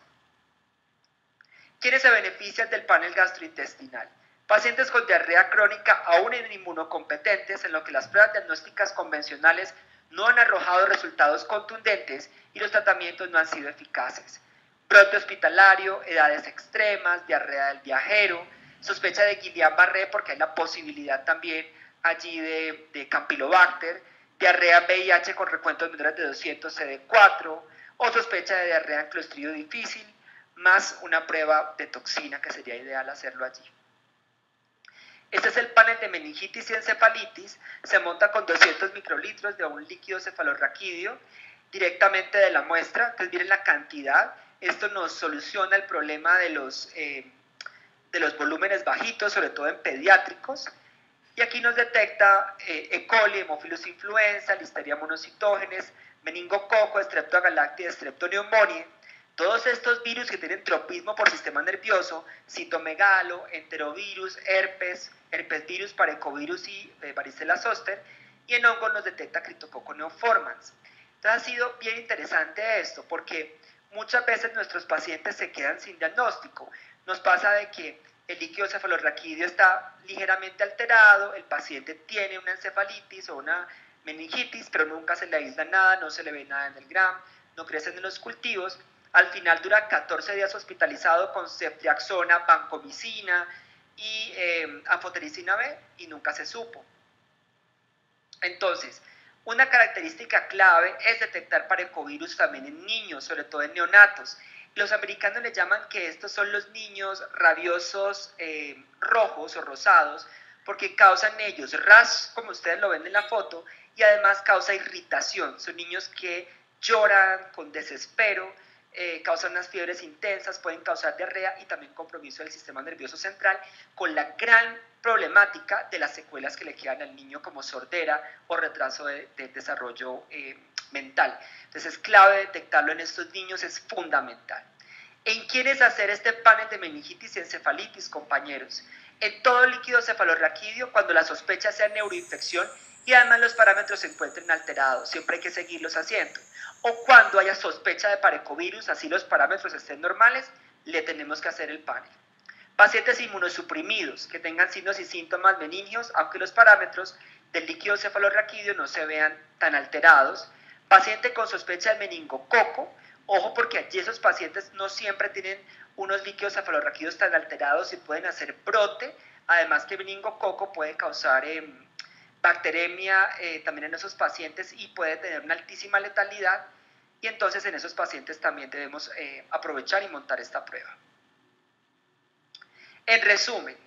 ¿Quiénes se benefician del panel gastrointestinal? Pacientes con diarrea crónica aún inmunocompetentes en lo que las pruebas diagnósticas convencionales no han arrojado resultados contundentes y los tratamientos no han sido eficaces. Brote hospitalario, edades extremas, diarrea del viajero, sospecha de Guillain-Barré porque hay la posibilidad también allí de Campylobacter, diarrea VIH con recuentos menores de 200 CD4 o sospecha de diarrea en Clostridium difficile, más una prueba de toxina que sería ideal hacerlo allí. Este es el panel de meningitis y encefalitis. Se monta con 200 microlitros de un líquido cefalorraquídeo directamente de la muestra. Entonces miren la cantidad. Esto nos soluciona el problema de los volúmenes bajitos, sobre todo en pediátricos. Y aquí nos detecta E. coli, Haemophilus influenza, Listeria monocitógenes, meningococo, Streptogalactia, Streptoneumoniae. Todos estos virus que tienen tropismo por sistema nervioso, citomegalo, enterovirus, herpes virus, parecovirus y varicela zoster, y en hongo nos detecta Cryptococcus neoformans. Entonces ha sido bien interesante esto, porque muchas veces nuestros pacientes se quedan sin diagnóstico. Nos pasa de que el líquido cefalorraquídeo está ligeramente alterado, el paciente tiene una encefalitis o una meningitis, pero nunca se le aísla nada, no se le ve nada en el gram, no crecen en los cultivos. Al final dura 14 días hospitalizado con ceftriaxona, vancomicina y anfotericina B y nunca se supo. Entonces, una característica clave es detectar parecovirus también en niños, sobre todo en neonatos. Los americanos le llaman que estos son los niños rabiosos rojos o rosados, porque causan ellos rash, como ustedes lo ven en la foto, y además causa irritación. Son niños que lloran con desespero, causan unas fiebres intensas, pueden causar diarrea y también compromiso del sistema nervioso central, con la gran problemática de las secuelas que le quedan al niño como sordera o retraso de desarrollo mental. Entonces es clave detectarlo en estos niños, es fundamental. ¿En quiénes hacer este panel de meningitis y encefalitis, compañeros? En todo líquido cefalorraquídeo cuando la sospecha sea neuroinfección y además los parámetros se encuentren alterados, siempre hay que seguirlos haciendo. O cuando haya sospecha de parecovirus, así los parámetros estén normales, le tenemos que hacer el panel. Pacientes inmunosuprimidos que tengan signos y síntomas meningios, aunque los parámetros del líquido cefalorraquídeo no se vean tan alterados. Paciente con sospecha de meningococo, ojo porque allí esos pacientes no siempre tienen unos líquidos cefalorraquídeos tan alterados y pueden hacer brote, además que el meningococo puede causar bacteremia también en esos pacientes y puede tener una altísima letalidad, y entonces en esos pacientes también debemos aprovechar y montar esta prueba. En resumen,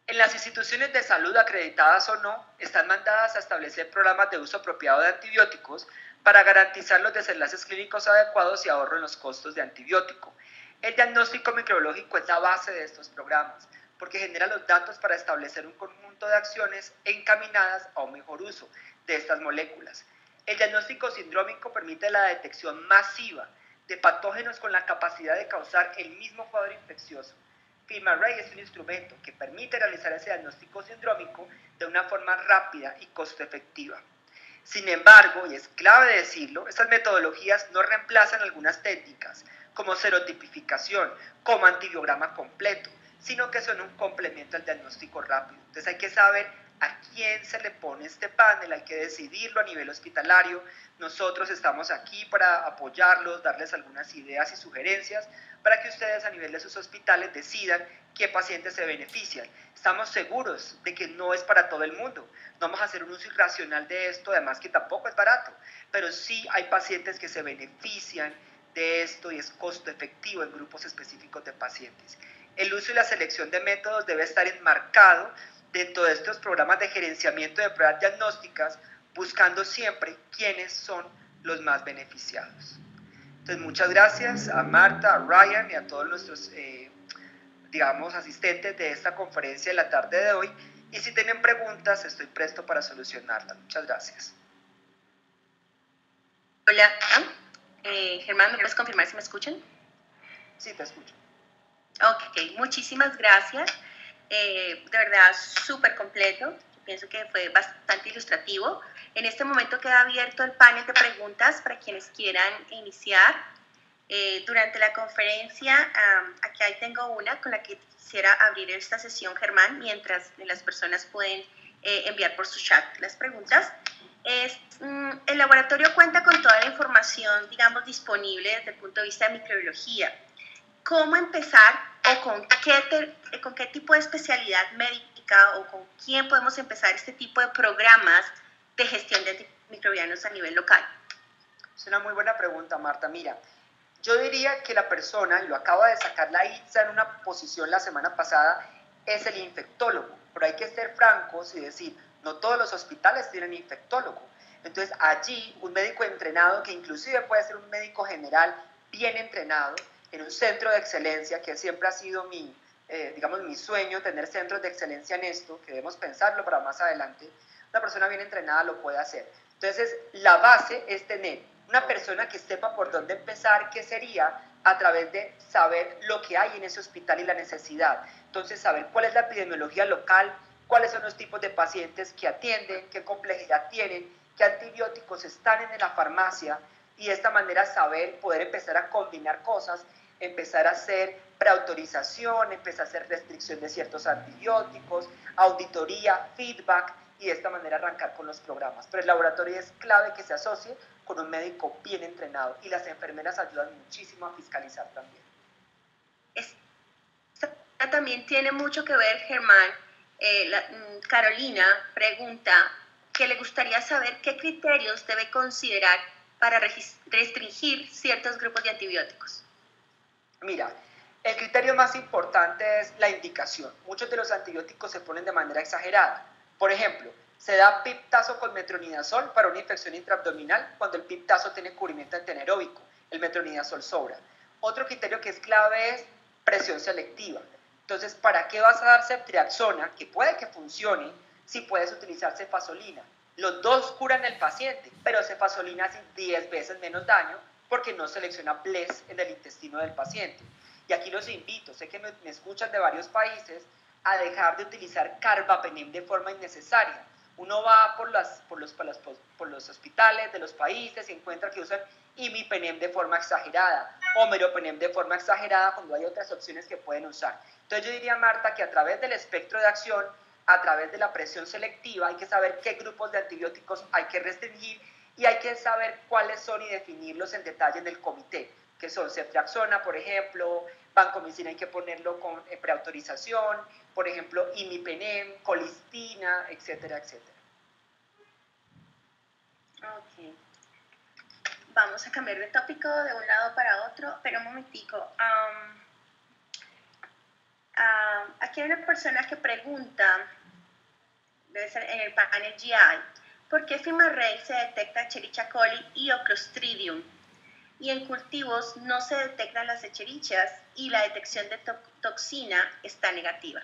en las instituciones de salud acreditadas o no, están mandadas a establecer programas de uso apropiado de antibióticos para garantizar los desenlaces clínicos adecuados y ahorro en los costos de antibiótico. El diagnóstico microbiológico es la base de estos programas, porque genera los datos para establecer un conjunto de acciones encaminadas a un mejor uso de estas moléculas. El diagnóstico sindrómico permite la detección masiva de patógenos con la capacidad de causar el mismo cuadro infeccioso. FilmArray es un instrumento que permite realizar ese diagnóstico sindrómico de una forma rápida y costo efectiva. Sin embargo, y es clave decirlo, estas metodologías no reemplazan algunas técnicas, como serotipificación, como antibiograma completo, sino que son un complemento al diagnóstico rápido. Entonces hay que saber a quién se le pone este panel, hay que decidirlo a nivel hospitalario. Nosotros estamos aquí para apoyarlos, darles algunas ideas y sugerencias para que ustedes a nivel de sus hospitales decidan qué pacientes se benefician. Estamos seguros de que no es para todo el mundo, no vamos a hacer un uso irracional de esto, además que tampoco es barato, pero sí hay pacientes que se benefician de esto y es costo efectivo en grupos específicos de pacientes. El uso y la selección de métodos debe estar enmarcado dentro de estos programas de gerenciamiento de pruebas diagnósticas, buscando siempre quiénes son los más beneficiados. Entonces, muchas gracias a Marta, a Ryan y a todos nuestros, asistentes de esta conferencia de la tarde de hoy. Y si tienen preguntas, estoy presto para solucionarlas. Muchas gracias. Hola, Germán, ¿me puedes confirmar si me escuchan? Sí, te escucho. Ok, muchísimas gracias. De verdad, súper completo. Pienso que fue bastante ilustrativo. En este momento queda abierto el panel de preguntas para quienes quieran iniciar. Durante la conferencia, aquí ahí tengo una con la que quisiera abrir esta sesión, Germán, mientras las personas pueden enviar por su chat las preguntas. El laboratorio cuenta con toda la información, digamos, disponible desde el punto de vista de microbiología. ¿Cómo empezar o con qué tipo de especialidad médica o con quién podemos empezar este tipo de programas de gestión de antimicrobianos a nivel local? Es una muy buena pregunta, Marta. Mira, yo diría que la persona, y lo acaba de sacar la ITSA en una posición la semana pasada, es el infectólogo, pero hay que ser francos y decir, no todos los hospitales tienen infectólogo. Entonces allí un médico entrenado, que inclusive puede ser un médico general bien entrenado, en un centro de excelencia, que siempre ha sido mi sueño, tener centros de excelencia en esto, que debemos pensarlo para más adelante, una persona bien entrenada lo puede hacer. Entonces la base es tener una persona que sepa por dónde empezar, que sería a través de saber lo que hay en ese hospital y la necesidad. Entonces saber cuál es la epidemiología local, cuáles son los tipos de pacientes que atienden, qué complejidad tienen, qué antibióticos están en la farmacia, y de esta manera saber, poder empezar a combinar cosas, empezar a hacer preautorización, empezar a hacer restricción de ciertos antibióticos, auditoría, feedback, y de esta manera arrancar con los programas. Pero el laboratorio es clave que se asocie con un médico bien entrenado, y las enfermeras ayudan muchísimo a fiscalizar también. Esto también tiene mucho que ver, Germán. Carolina pregunta que le gustaría saber qué criterios debe considerar para restringir ciertos grupos de antibióticos. Mira, el criterio más importante es la indicación. Muchos de los antibióticos se ponen de manera exagerada. Por ejemplo, se da piptazo con metronidazol para una infección intraabdominal cuando el piptazo tiene cubrimiento antianaeróbico, el metronidazol sobra. Otro criterio que es clave es presión selectiva. Entonces, ¿para qué vas a dar ceftriaxona, que puede que funcione, si puedes utilizar cefazolina? Los dos curan al paciente, pero cefazolina hace 10 veces menos daño porque no selecciona PLES en el intestino del paciente. Y aquí los invito, sé que me escuchan de varios países, a dejar de utilizar carbapenem de forma innecesaria. Uno va por los hospitales de los países y encuentra que usan imipenem de forma exagerada o meropenem de forma exagerada cuando hay otras opciones que pueden usar. Entonces yo diría, Marta, que a través del espectro de acción, a través de la presión selectiva, hay que saber qué grupos de antibióticos hay que restringir, y hay que saber cuáles son y definirlos en detalle en el comité, que son ceftriaxona, por ejemplo, vancomicina hay que ponerlo con preautorización, por ejemplo, imipenem, colistina, etcétera, etcétera. Ok. Vamos a cambiar de tópico de un lado para otro, pero un momentico. Aquí hay una persona que pregunta, debe ser en el panel GI, ¿por qué FIMA-REI se detecta Escherichia coli y o Clostridium? Y en cultivos no se detectan las Escherichias y la detección de toxina está negativa.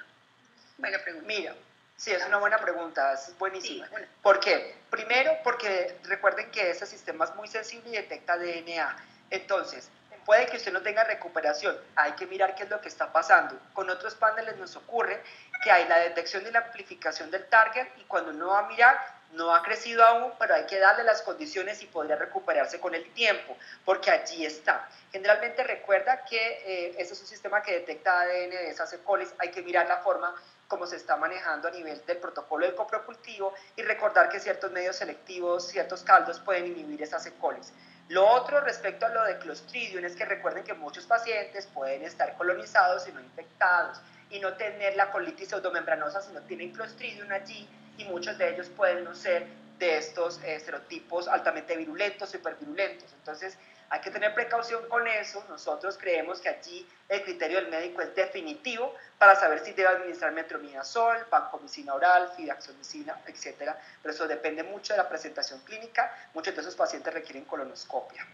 Buena pregunta. Mira, sí, es una buena pregunta, es buenísima. Sí, bueno. ¿Por qué? Primero, porque recuerden que ese sistema es muy sensible y detecta DNA. Entonces, puede que usted no tenga recuperación, hay que mirar qué es lo que está pasando. Con otros paneles nos ocurre que hay la detección y la amplificación del target, y cuando uno va a mirar, no ha crecido aún, pero hay que darle las condiciones y podría recuperarse con el tiempo, porque allí está. Generalmente recuerda que ese es un sistema que detecta ADN de esas E. coli, hay que mirar la forma como se está manejando a nivel del protocolo del coprocultivo, y recordar que ciertos medios selectivos, ciertos caldos pueden inhibir esas E. coli. Lo otro respecto a lo de Clostridium es que recuerden que muchos pacientes pueden estar colonizados y no infectados, y no tener la colitis pseudomembranosa, sino tienen Clostridium allí, y muchos de ellos pueden no ser de estos serotipos altamente virulentos, hipervirulentos. Entonces hay que tener precaución con eso. Nosotros creemos que allí el criterio del médico es definitivo para saber si debe administrar metronidazol, vancomicina oral, fidaxomicina, etc. Pero eso depende mucho de la presentación clínica. Muchos de esos pacientes requieren colonoscopia.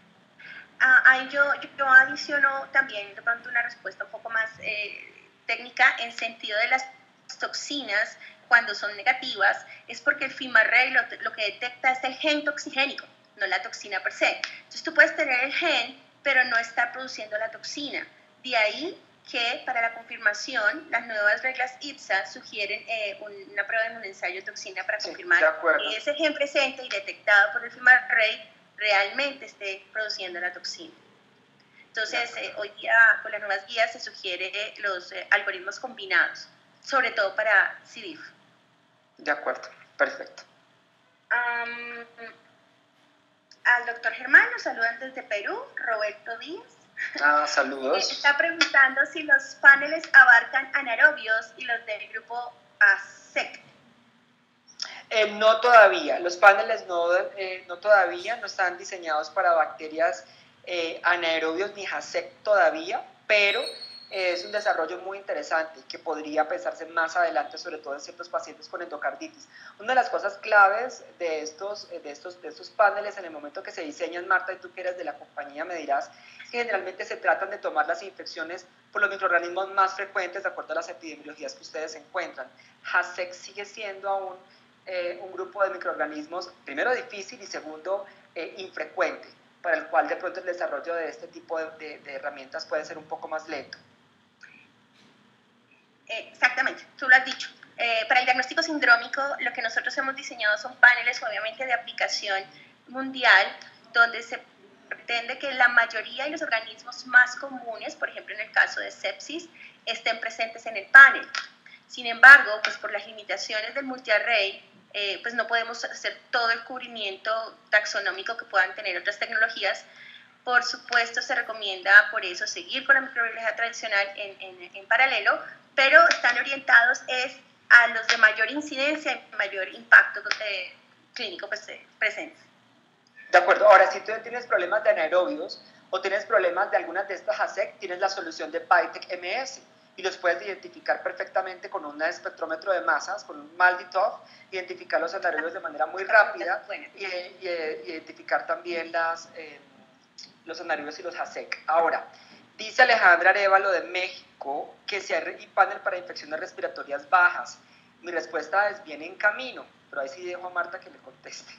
Ahí yo adiciono también de pronto una respuesta un poco más técnica, en sentido de las toxinas. Cuando son negativas, es porque el FIMA-REI lo que detecta es el gen toxigénico, no la toxina per se. Entonces tú puedes tener el gen, pero no estar produciendo la toxina. De ahí que para la confirmación, las nuevas reglas IPSA sugieren una prueba en un ensayo de toxina para confirmar que ese gen presente y detectado por el FIMA-REI realmente esté produciendo la toxina. Entonces, hoy día con las nuevas guías se sugiere los algoritmos combinados, sobre todo para C. diff. De acuerdo, perfecto. Al doctor Germán nos saludan desde Perú, Roberto Díaz. Saludos. Está preguntando si los paneles abarcan anaerobios y los del grupo ASEC. No todavía, los paneles no todavía, no están diseñados para bacterias anaerobios ni HASEC todavía, pero es un desarrollo muy interesante que podría pensarse más adelante, sobre todo en ciertos pacientes con endocarditis. Una de las cosas claves de estos paneles en el momento que se diseñan, Marta, y tú que eres de la compañía me dirás, es que generalmente se tratan de tomar las infecciones por los microorganismos más frecuentes de acuerdo a las epidemiologías que ustedes encuentran. HASEC sigue siendo aún un grupo de microorganismos, primero difícil y segundo infrecuente, para el cual de pronto el desarrollo de este tipo de herramientas puede ser un poco más lento. Exactamente, tú lo has dicho. Para el diagnóstico sindrómico, lo que nosotros hemos diseñado son paneles, obviamente, de aplicación mundial, donde se pretende que la mayoría de los organismos más comunes, por ejemplo, en el caso de sepsis, estén presentes en el panel. Sin embargo, pues por las limitaciones del multiarray, pues no podemos hacer todo el cubrimiento taxonómico que puedan tener otras tecnologías. Por supuesto, se recomienda por eso seguir con la microbiología tradicional en paralelo, pero están orientados a los de mayor incidencia y mayor impacto clínico presentes. De acuerdo, ahora si tú tienes problemas de anaerobios o tienes problemas de algunas de estas HASEC, tienes la solución de PyTech MS y los puedes identificar perfectamente con un espectrómetro de masas, con un MALDI-TOF, identificar los anaerobios de manera muy rápida y identificar también los anaerobios y los HASEC. Ahora, dice Alejandra Arevalo de México que si hay panel para infecciones respiratorias bajas. Mi respuesta es bien en camino, pero ahí sí dejo a Marta que le conteste.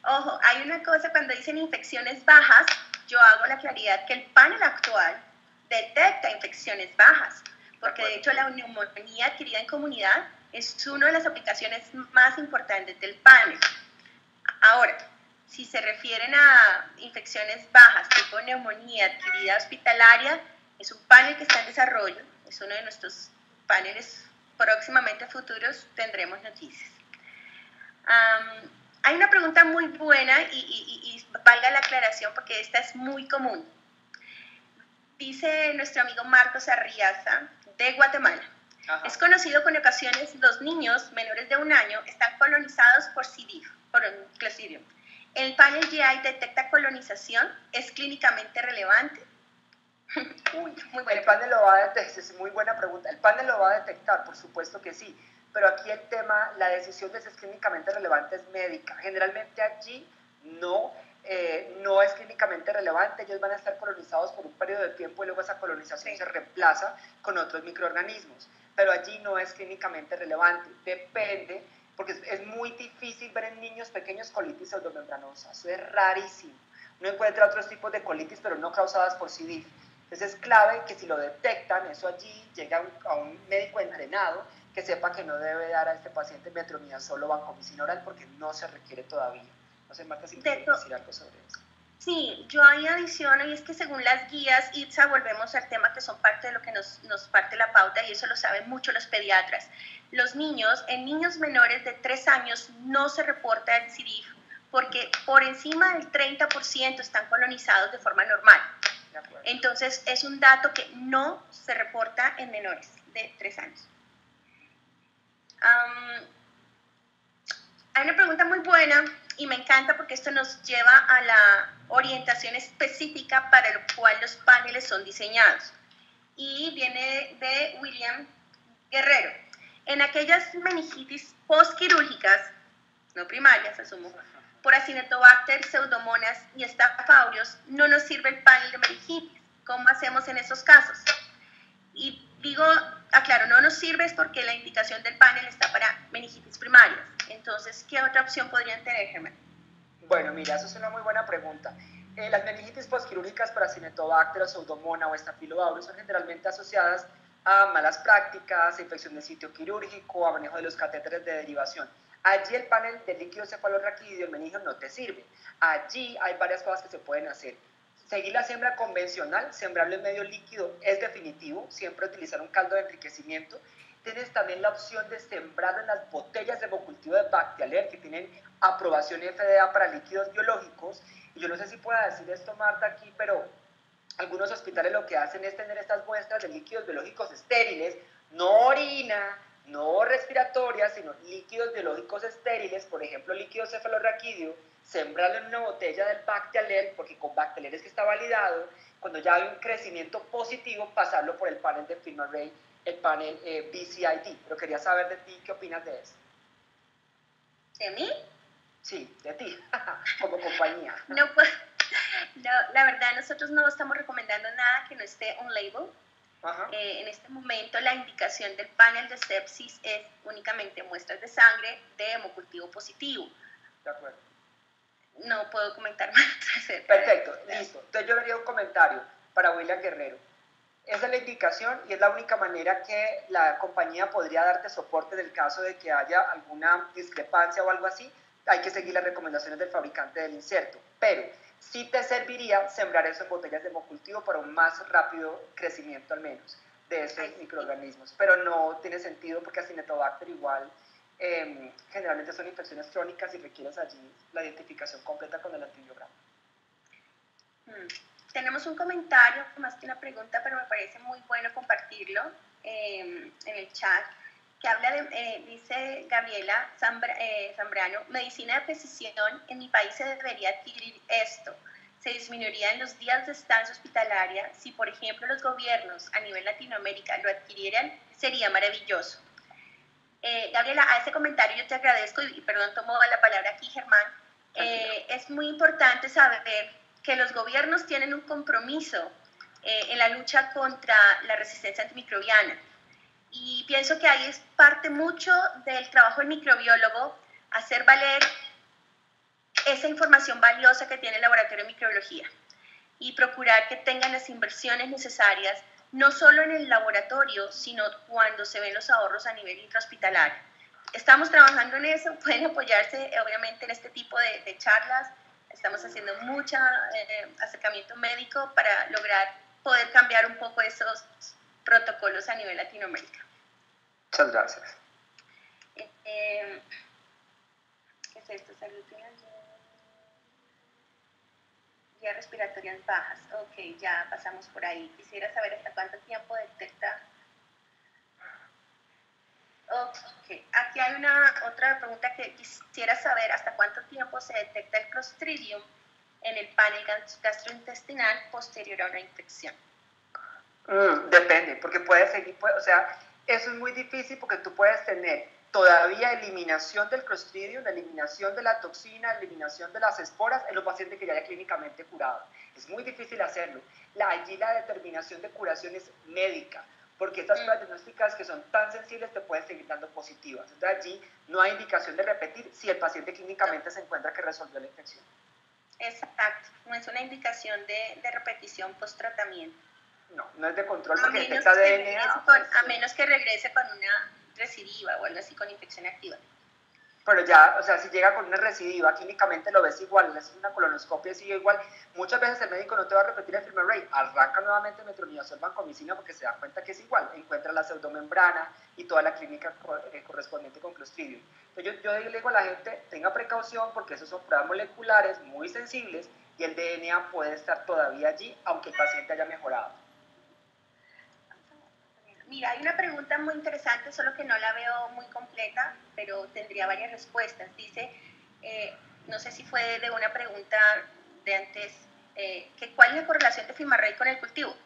Ojo, hay una cosa, cuando dicen infecciones bajas, yo hago la claridad que el panel actual detecta infecciones bajas, porque de hecho la neumonía adquirida en comunidad es una de las aplicaciones más importantes del panel. Ahora, si se refieren a infecciones bajas, tipo neumonía adquirida hospitalaria, es un panel que está en desarrollo, es uno de nuestros paneles próximamente futuros, tendremos noticias. Hay una pregunta muy buena y valga la aclaración porque esta es muy común. Dice nuestro amigo Marcos Arriaza de Guatemala. Ajá. Es conocido que en ocasiones los niños menores de 1 año están colonizados por C. diff, por Clostridium. ¿El panel GI detecta colonización? ¿Es clínicamente relevante? Uy, muy buena. El panel lo va a detectar, es muy buena pregunta. El panel lo va a detectar, por supuesto que sí. Pero aquí el tema, la decisión de si es clínicamente relevante es médica. Generalmente allí no es clínicamente relevante, ellos van a estar colonizados por un periodo de tiempo y luego esa colonización se reemplaza con otros microorganismos. Pero allí no es clínicamente relevante, depende, porque es muy difícil ver en niños pequeños colitis pseudomembranosa, eso es rarísimo. Uno encuentra otros tipos de colitis, pero no causadas por C. diff. Entonces es clave que si lo detectan, eso allí llega a un médico entrenado que sepa que no debe dar a este paciente metronidazol o vancomicina oral porque no se requiere todavía. No sé, Marta, si quieres decir algo sobre eso. Sí, yo ahí adiciono, y es que según las guías ITSA, volvemos al tema que son parte de lo que nos parte la pauta, y eso lo saben mucho los pediatras. Los niños, en niños menores de 3 años no se reporta el C. diff porque por encima del 30% están colonizados de forma normal. Entonces, es un dato que no se reporta en menores de 3 años. Hay una pregunta muy buena y me encanta porque esto nos lleva a la orientación específica para lo cual los paneles son diseñados. Y viene de William Guerrero. En aquellas meningitis postquirúrgicas, no primarias, asumo, por Acinetobacter, Pseudomonas y Staph aureus, no nos sirve el panel de meningitis. ¿Cómo hacemos en esos casos? Y digo, aclaro, no nos sirve es porque la indicación del panel está para meningitis primarias. Entonces, ¿qué otra opción podrían tener, Germán? Bueno, mira, eso es una muy buena pregunta. Las meningitis postquirúrgicas por Acinetobacter, Pseudomonas o Staph aureus son generalmente asociadas a malas prácticas, a infección del sitio quirúrgico, a manejo de los catéteres de derivación. Allí el panel de líquido cefalorraquídeo, el meningio, no te sirve. Allí hay varias cosas que se pueden hacer. Seguir la siembra convencional, sembrarlo en medio líquido es definitivo, siempre utilizar un caldo de enriquecimiento. Tienes también la opción de sembrarlo en las botellas de hemocultivo de Bactialer que tienen aprobación FDA para líquidos biológicos. Y yo no sé si pueda decir esto, Marta, aquí, pero algunos hospitales lo que hacen es tener estas muestras de líquidos biológicos estériles, no orina, no respiratorias, sino líquidos biológicos estériles, por ejemplo, líquido cefalorraquídeo, sembrarlo en una botella del Bactialer, porque con Bactialer es que está validado. cuando ya hay un crecimiento positivo, pasarlo por el panel de Film Array, el panel BCID. Pero quería saber de ti, ¿qué opinas de eso? ¿De mí? Sí, de ti, como compañía. No, pues, no, la verdad nosotros no estamos recomendando nada que no esté on label. En este momento la indicación del panel de sepsis es únicamente muestras de sangre de hemocultivo positivo. De acuerdo. No puedo comentar más acerca. Perfecto, listo. Entonces yo vería un comentario para William Guerrero. Esa es la indicación y es la única manera que la compañía podría darte soporte en el caso de que haya alguna discrepancia o algo así. Hay que seguir las recomendaciones del fabricante del inserto. Pero sí te serviría sembrar eso en botellas de hemocultivo para un más rápido crecimiento al menos de esos microorganismos. Pero no tiene sentido porque Acinetobacter igual generalmente son infecciones crónicas y requieres allí la identificación completa con el antibiograma. Tenemos un comentario, más que una pregunta, pero me parece muy bueno compartirlo en el chat, que habla de, dice Gabriela Zambrano, medicina de precisión, en mi país se debería adquirir esto. Se disminuirían los días de estancia hospitalaria. Si, por ejemplo, los gobiernos a nivel Latinoamérica lo adquirieran, sería maravilloso. Gabriela, a ese comentario yo te agradezco y perdón, tomo la palabra aquí, Germán. Es muy importante saber que los gobiernos tienen un compromiso en la lucha contra la resistencia antimicrobiana. Y pienso que ahí es parte mucho del trabajo del microbiólogo, hacer valer esa información valiosa que tiene el laboratorio de microbiología y procurar que tengan las inversiones necesarias, no solo en el laboratorio, sino cuando se ven los ahorros a nivel intrahospitalario. Estamos trabajando en eso, pueden apoyarse obviamente en este tipo de charlas, estamos haciendo mucho acercamiento médico para lograr poder cambiar un poco esos protocolos a nivel Latinoamérica. Muchas gracias. ¿Qué es esto? Salud vías respiratorias bajas. Ok, ya pasamos por ahí. Quisiera saber hasta cuánto tiempo detecta. Ok, aquí hay otra pregunta que quisiera saber hasta cuánto tiempo se detecta el Clostridium en el panel gastrointestinal posterior a una infección. Depende, porque puede seguir, o sea, eso es muy difícil porque tú puedes tener todavía eliminación del Clostridium, eliminación de la toxina, eliminación de las esporas en los pacientes que ya haya clínicamente curado. Es muy difícil hacerlo. Allí la determinación de curación es médica, porque estas pruebas diagnósticas que son tan sensibles te pueden seguir dando positivas. Entonces allí no hay indicación de repetir si el paciente clínicamente se encuentra que resolvió la infección. Exacto, no es una indicación de repetición post-tratamiento. No, no es de control porque detecta DNA. A menos que regrese con una recidiva o algo así con infección activa. Pero ya, o sea, si llega con una recidiva, clínicamente lo ves igual, le haces una colonoscopia y sigue igual. Muchas veces el médico no te va a repetir el Film Array, arranca nuevamente metronidazol vancomicina porque se da cuenta que es igual, encuentra la pseudomembrana y toda la clínica correspondiente con Clostridium. Entonces yo le digo a la gente, tenga precaución porque esos son pruebas moleculares muy sensibles y el DNA puede estar todavía allí, aunque el paciente haya mejorado. Mira, hay una pregunta muy interesante, solo que no la veo muy completa, pero tendría varias respuestas. Dice, no sé si fue de una pregunta de antes, que ¿cuál es la correlación de Film Array con el cultivo?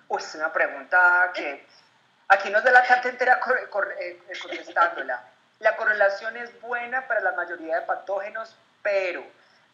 Pues es una pregunta que aquí nos da la tarde entera contestándola. La correlación es buena para la mayoría de patógenos, pero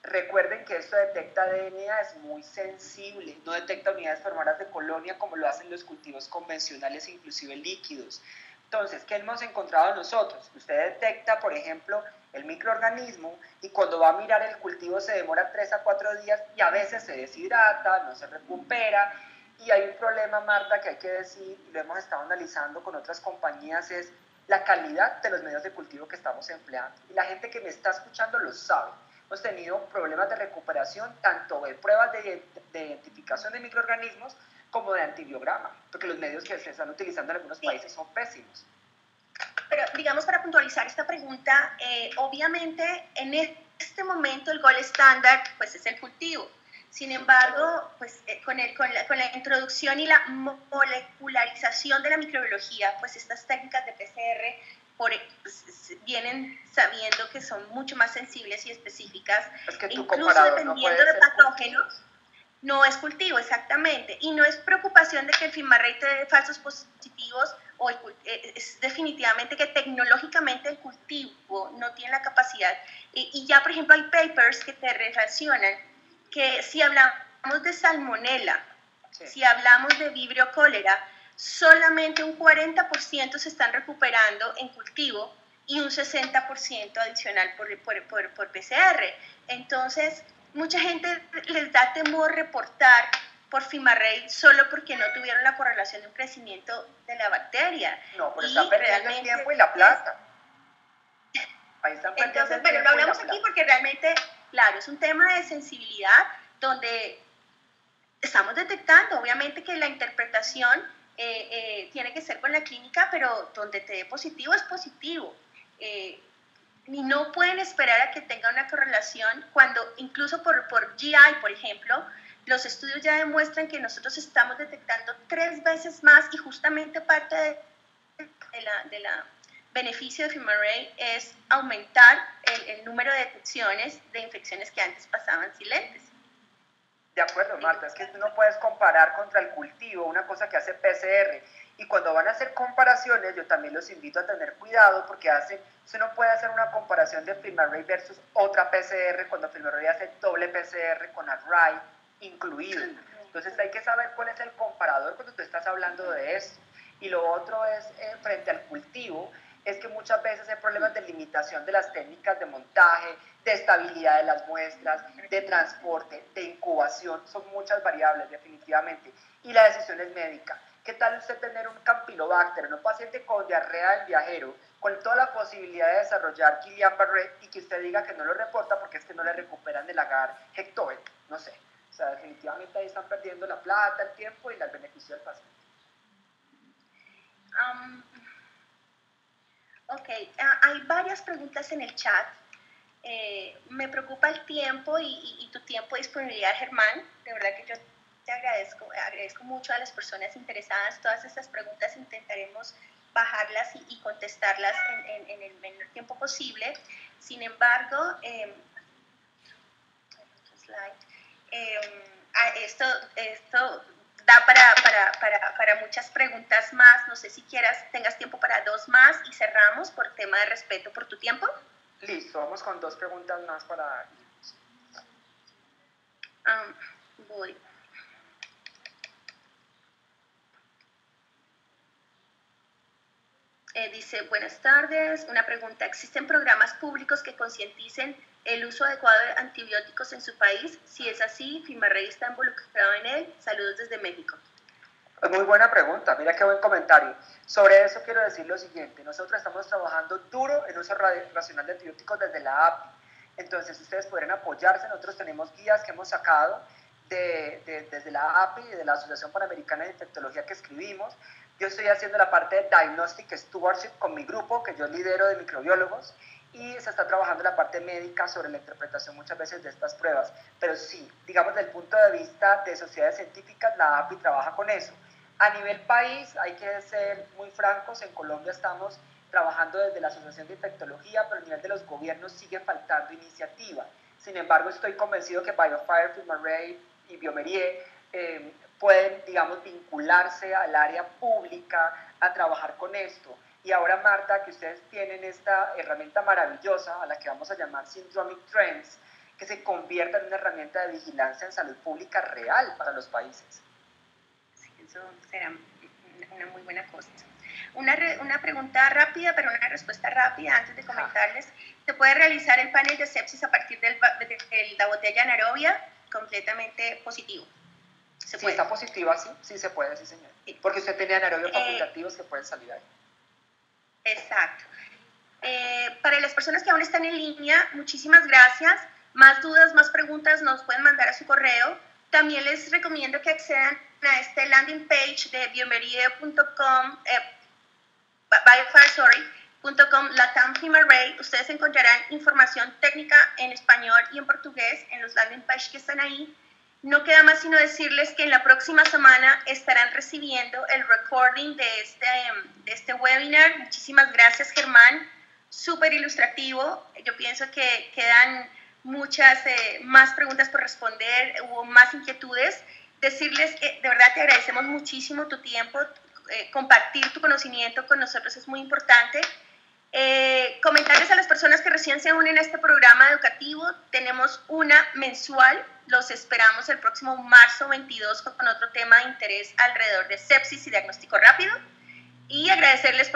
recuerden que esto detecta DNA, es muy sensible, no detecta unidades formadoras de colonia como lo hacen los cultivos convencionales, inclusive líquidos. Entonces, ¿qué hemos encontrado nosotros? Usted detecta, por ejemplo, el microorganismo y cuando va a mirar el cultivo se demora 3 a 4 días y a veces se deshidrata, no se recupera. Y hay un problema, Marta, que hay que decir, y lo hemos estado analizando con otras compañías, es la calidad de los medios de cultivo que estamos empleando. Y la gente que me está escuchando lo sabe. Hemos tenido problemas de recuperación, tanto de pruebas de identificación de microorganismos como de antibiograma, porque los medios que se están utilizando en algunos países son pésimos. Pero, digamos, para puntualizar esta pregunta, obviamente, en este momento el gold estándar pues, es el cultivo. Sin embargo, pues, con la introducción y la molecularización de la microbiología, pues estas técnicas de PCR vienen sabiendo que son mucho más sensibles y específicas, es que incluso dependiendo de patógenos. No es cultivo, exactamente. Y no es preocupación de que el FilmaRay te dé falsos positivos, o es definitivamente que tecnológicamente el cultivo no tiene la capacidad. Y ya, por ejemplo, hay papers que te relacionan que si hablamos de salmonela, sí, si hablamos de vibrio cólera, solamente un 40% se están recuperando en cultivo y un 60% adicional por PCR. Entonces, mucha gente les da temor reportar por FilmaRay solo porque no tuvieron la correlación de un crecimiento de la bacteria. No, pero están perdiendo el tiempo y la plata. Ahí están perdiendo. Entonces, pero lo hablamos aquí porque realmente, claro, es un tema de sensibilidad donde estamos detectando, obviamente que la interpretación tiene que ser con la clínica, pero donde te dé positivo es positivo. Y no pueden esperar a que tenga una correlación cuando incluso por GI, por ejemplo, los estudios ya demuestran que nosotros estamos detectando 3 veces más, y justamente parte de la beneficio de FilmaRay es aumentar el número de detecciones de infecciones que antes pasaban silentes. De acuerdo, Marta, es que tú no puedes comparar contra el cultivo una cosa que hace PCR, y cuando van a hacer comparaciones yo también los invito a tener cuidado porque usted no puede hacer una comparación de FilmaRay versus otra PCR cuando FilmaRay hace doble PCR con Array incluido. Entonces hay que saber cuál es el comparador cuando tú estás hablando de esto. Y lo otro es, frente al cultivo, es que muchas veces hay problemas de limitación de las técnicas de montaje, de estabilidad de las muestras, de transporte, de incubación, son muchas variables definitivamente, y la decisión es médica. ¿Qué tal usted tener un Campylobacter, un paciente con diarrea del viajero, con toda la posibilidad de desarrollar Guillain-Barré, y que usted diga que no lo reporta porque es que no le recuperan del agar Hectoven? No sé, o sea, definitivamente ahí están perdiendo la plata, el tiempo y el beneficio del paciente. Ok, hay varias preguntas en el chat. Me preocupa el tiempo y tu tiempo de disponibilidad, Germán. De verdad que yo te agradezco mucho a las personas interesadas. Todas estas preguntas intentaremos bajarlas y contestarlas en el menor tiempo posible. Sin embargo, esto da para muchas preguntas más. No sé si tengas tiempo para 2 más y cerramos por tema de respeto por tu tiempo. Listo, vamos con 2 preguntas más para... Voy. Dice, buenas tardes, una pregunta, ¿existen programas públicos que concienticen el uso adecuado de antibióticos en su país? Si es así, FilmaRay está involucrado en él. Saludos desde México. Muy buena pregunta, mira qué buen comentario. Sobre eso quiero decir lo siguiente: nosotros estamos trabajando duro en uso racional de antibióticos desde la API, entonces ustedes podrán apoyarse. Nosotros tenemos guías que hemos sacado desde la API y de la Asociación Panamericana de Infectología que escribimos. Yo estoy haciendo la parte de Diagnostic Stewardship con mi grupo, que yo lidero, de microbiólogos, y se está trabajando la parte médica sobre la interpretación muchas veces de estas pruebas. Pero sí, digamos, desde el punto de vista de sociedades científicas, la API trabaja con eso. A nivel país, hay que ser muy francos, en Colombia estamos trabajando desde la Asociación de Infectología, pero a nivel de los gobiernos sigue faltando iniciativa. Sin embargo, estoy convencido que BioFire, FilmaRay y Biomerie pueden, digamos, vincularse al área pública a trabajar con esto. Y ahora, Marta, que ustedes tienen esta herramienta maravillosa a la que vamos a llamar Syndromic Trends, que se convierta en una herramienta de vigilancia en salud pública real para los países. Sí, eso será una muy buena cosa. Una pregunta rápida, pero una respuesta rápida antes de comentarles. ¿Se puede realizar el panel de sepsis a partir de la botella anaerobia? Completamente positivo. Si está positiva, sí se puede, sí señor. Sí. Porque usted tiene anaerobios facultativos que pueden salir ahí. Exacto. Para las personas que aún están en línea, muchísimas gracias. Más dudas, más preguntas nos pueden mandar a su correo. También les recomiendo que accedan a este landing page de biomerie.com, biofire.com, Latam FilmaRay. Ustedes encontrarán información técnica en español y en portugués en los landing pages que están ahí. No queda más sino decirles que en la próxima semana estarán recibiendo el recording de este webinar. Muchísimas gracias, Germán. Súper ilustrativo. Yo pienso que quedan muchas más preguntas por responder, hubo más inquietudes. Decirles que de verdad te agradecemos muchísimo tu tiempo, compartir tu conocimiento con nosotros es muy importante. Comentarles a las personas que recién se unen a este programa educativo, tenemos una mensual, los esperamos el próximo marzo 22 con otro tema de interés alrededor de sepsis y diagnóstico rápido, y agradecerles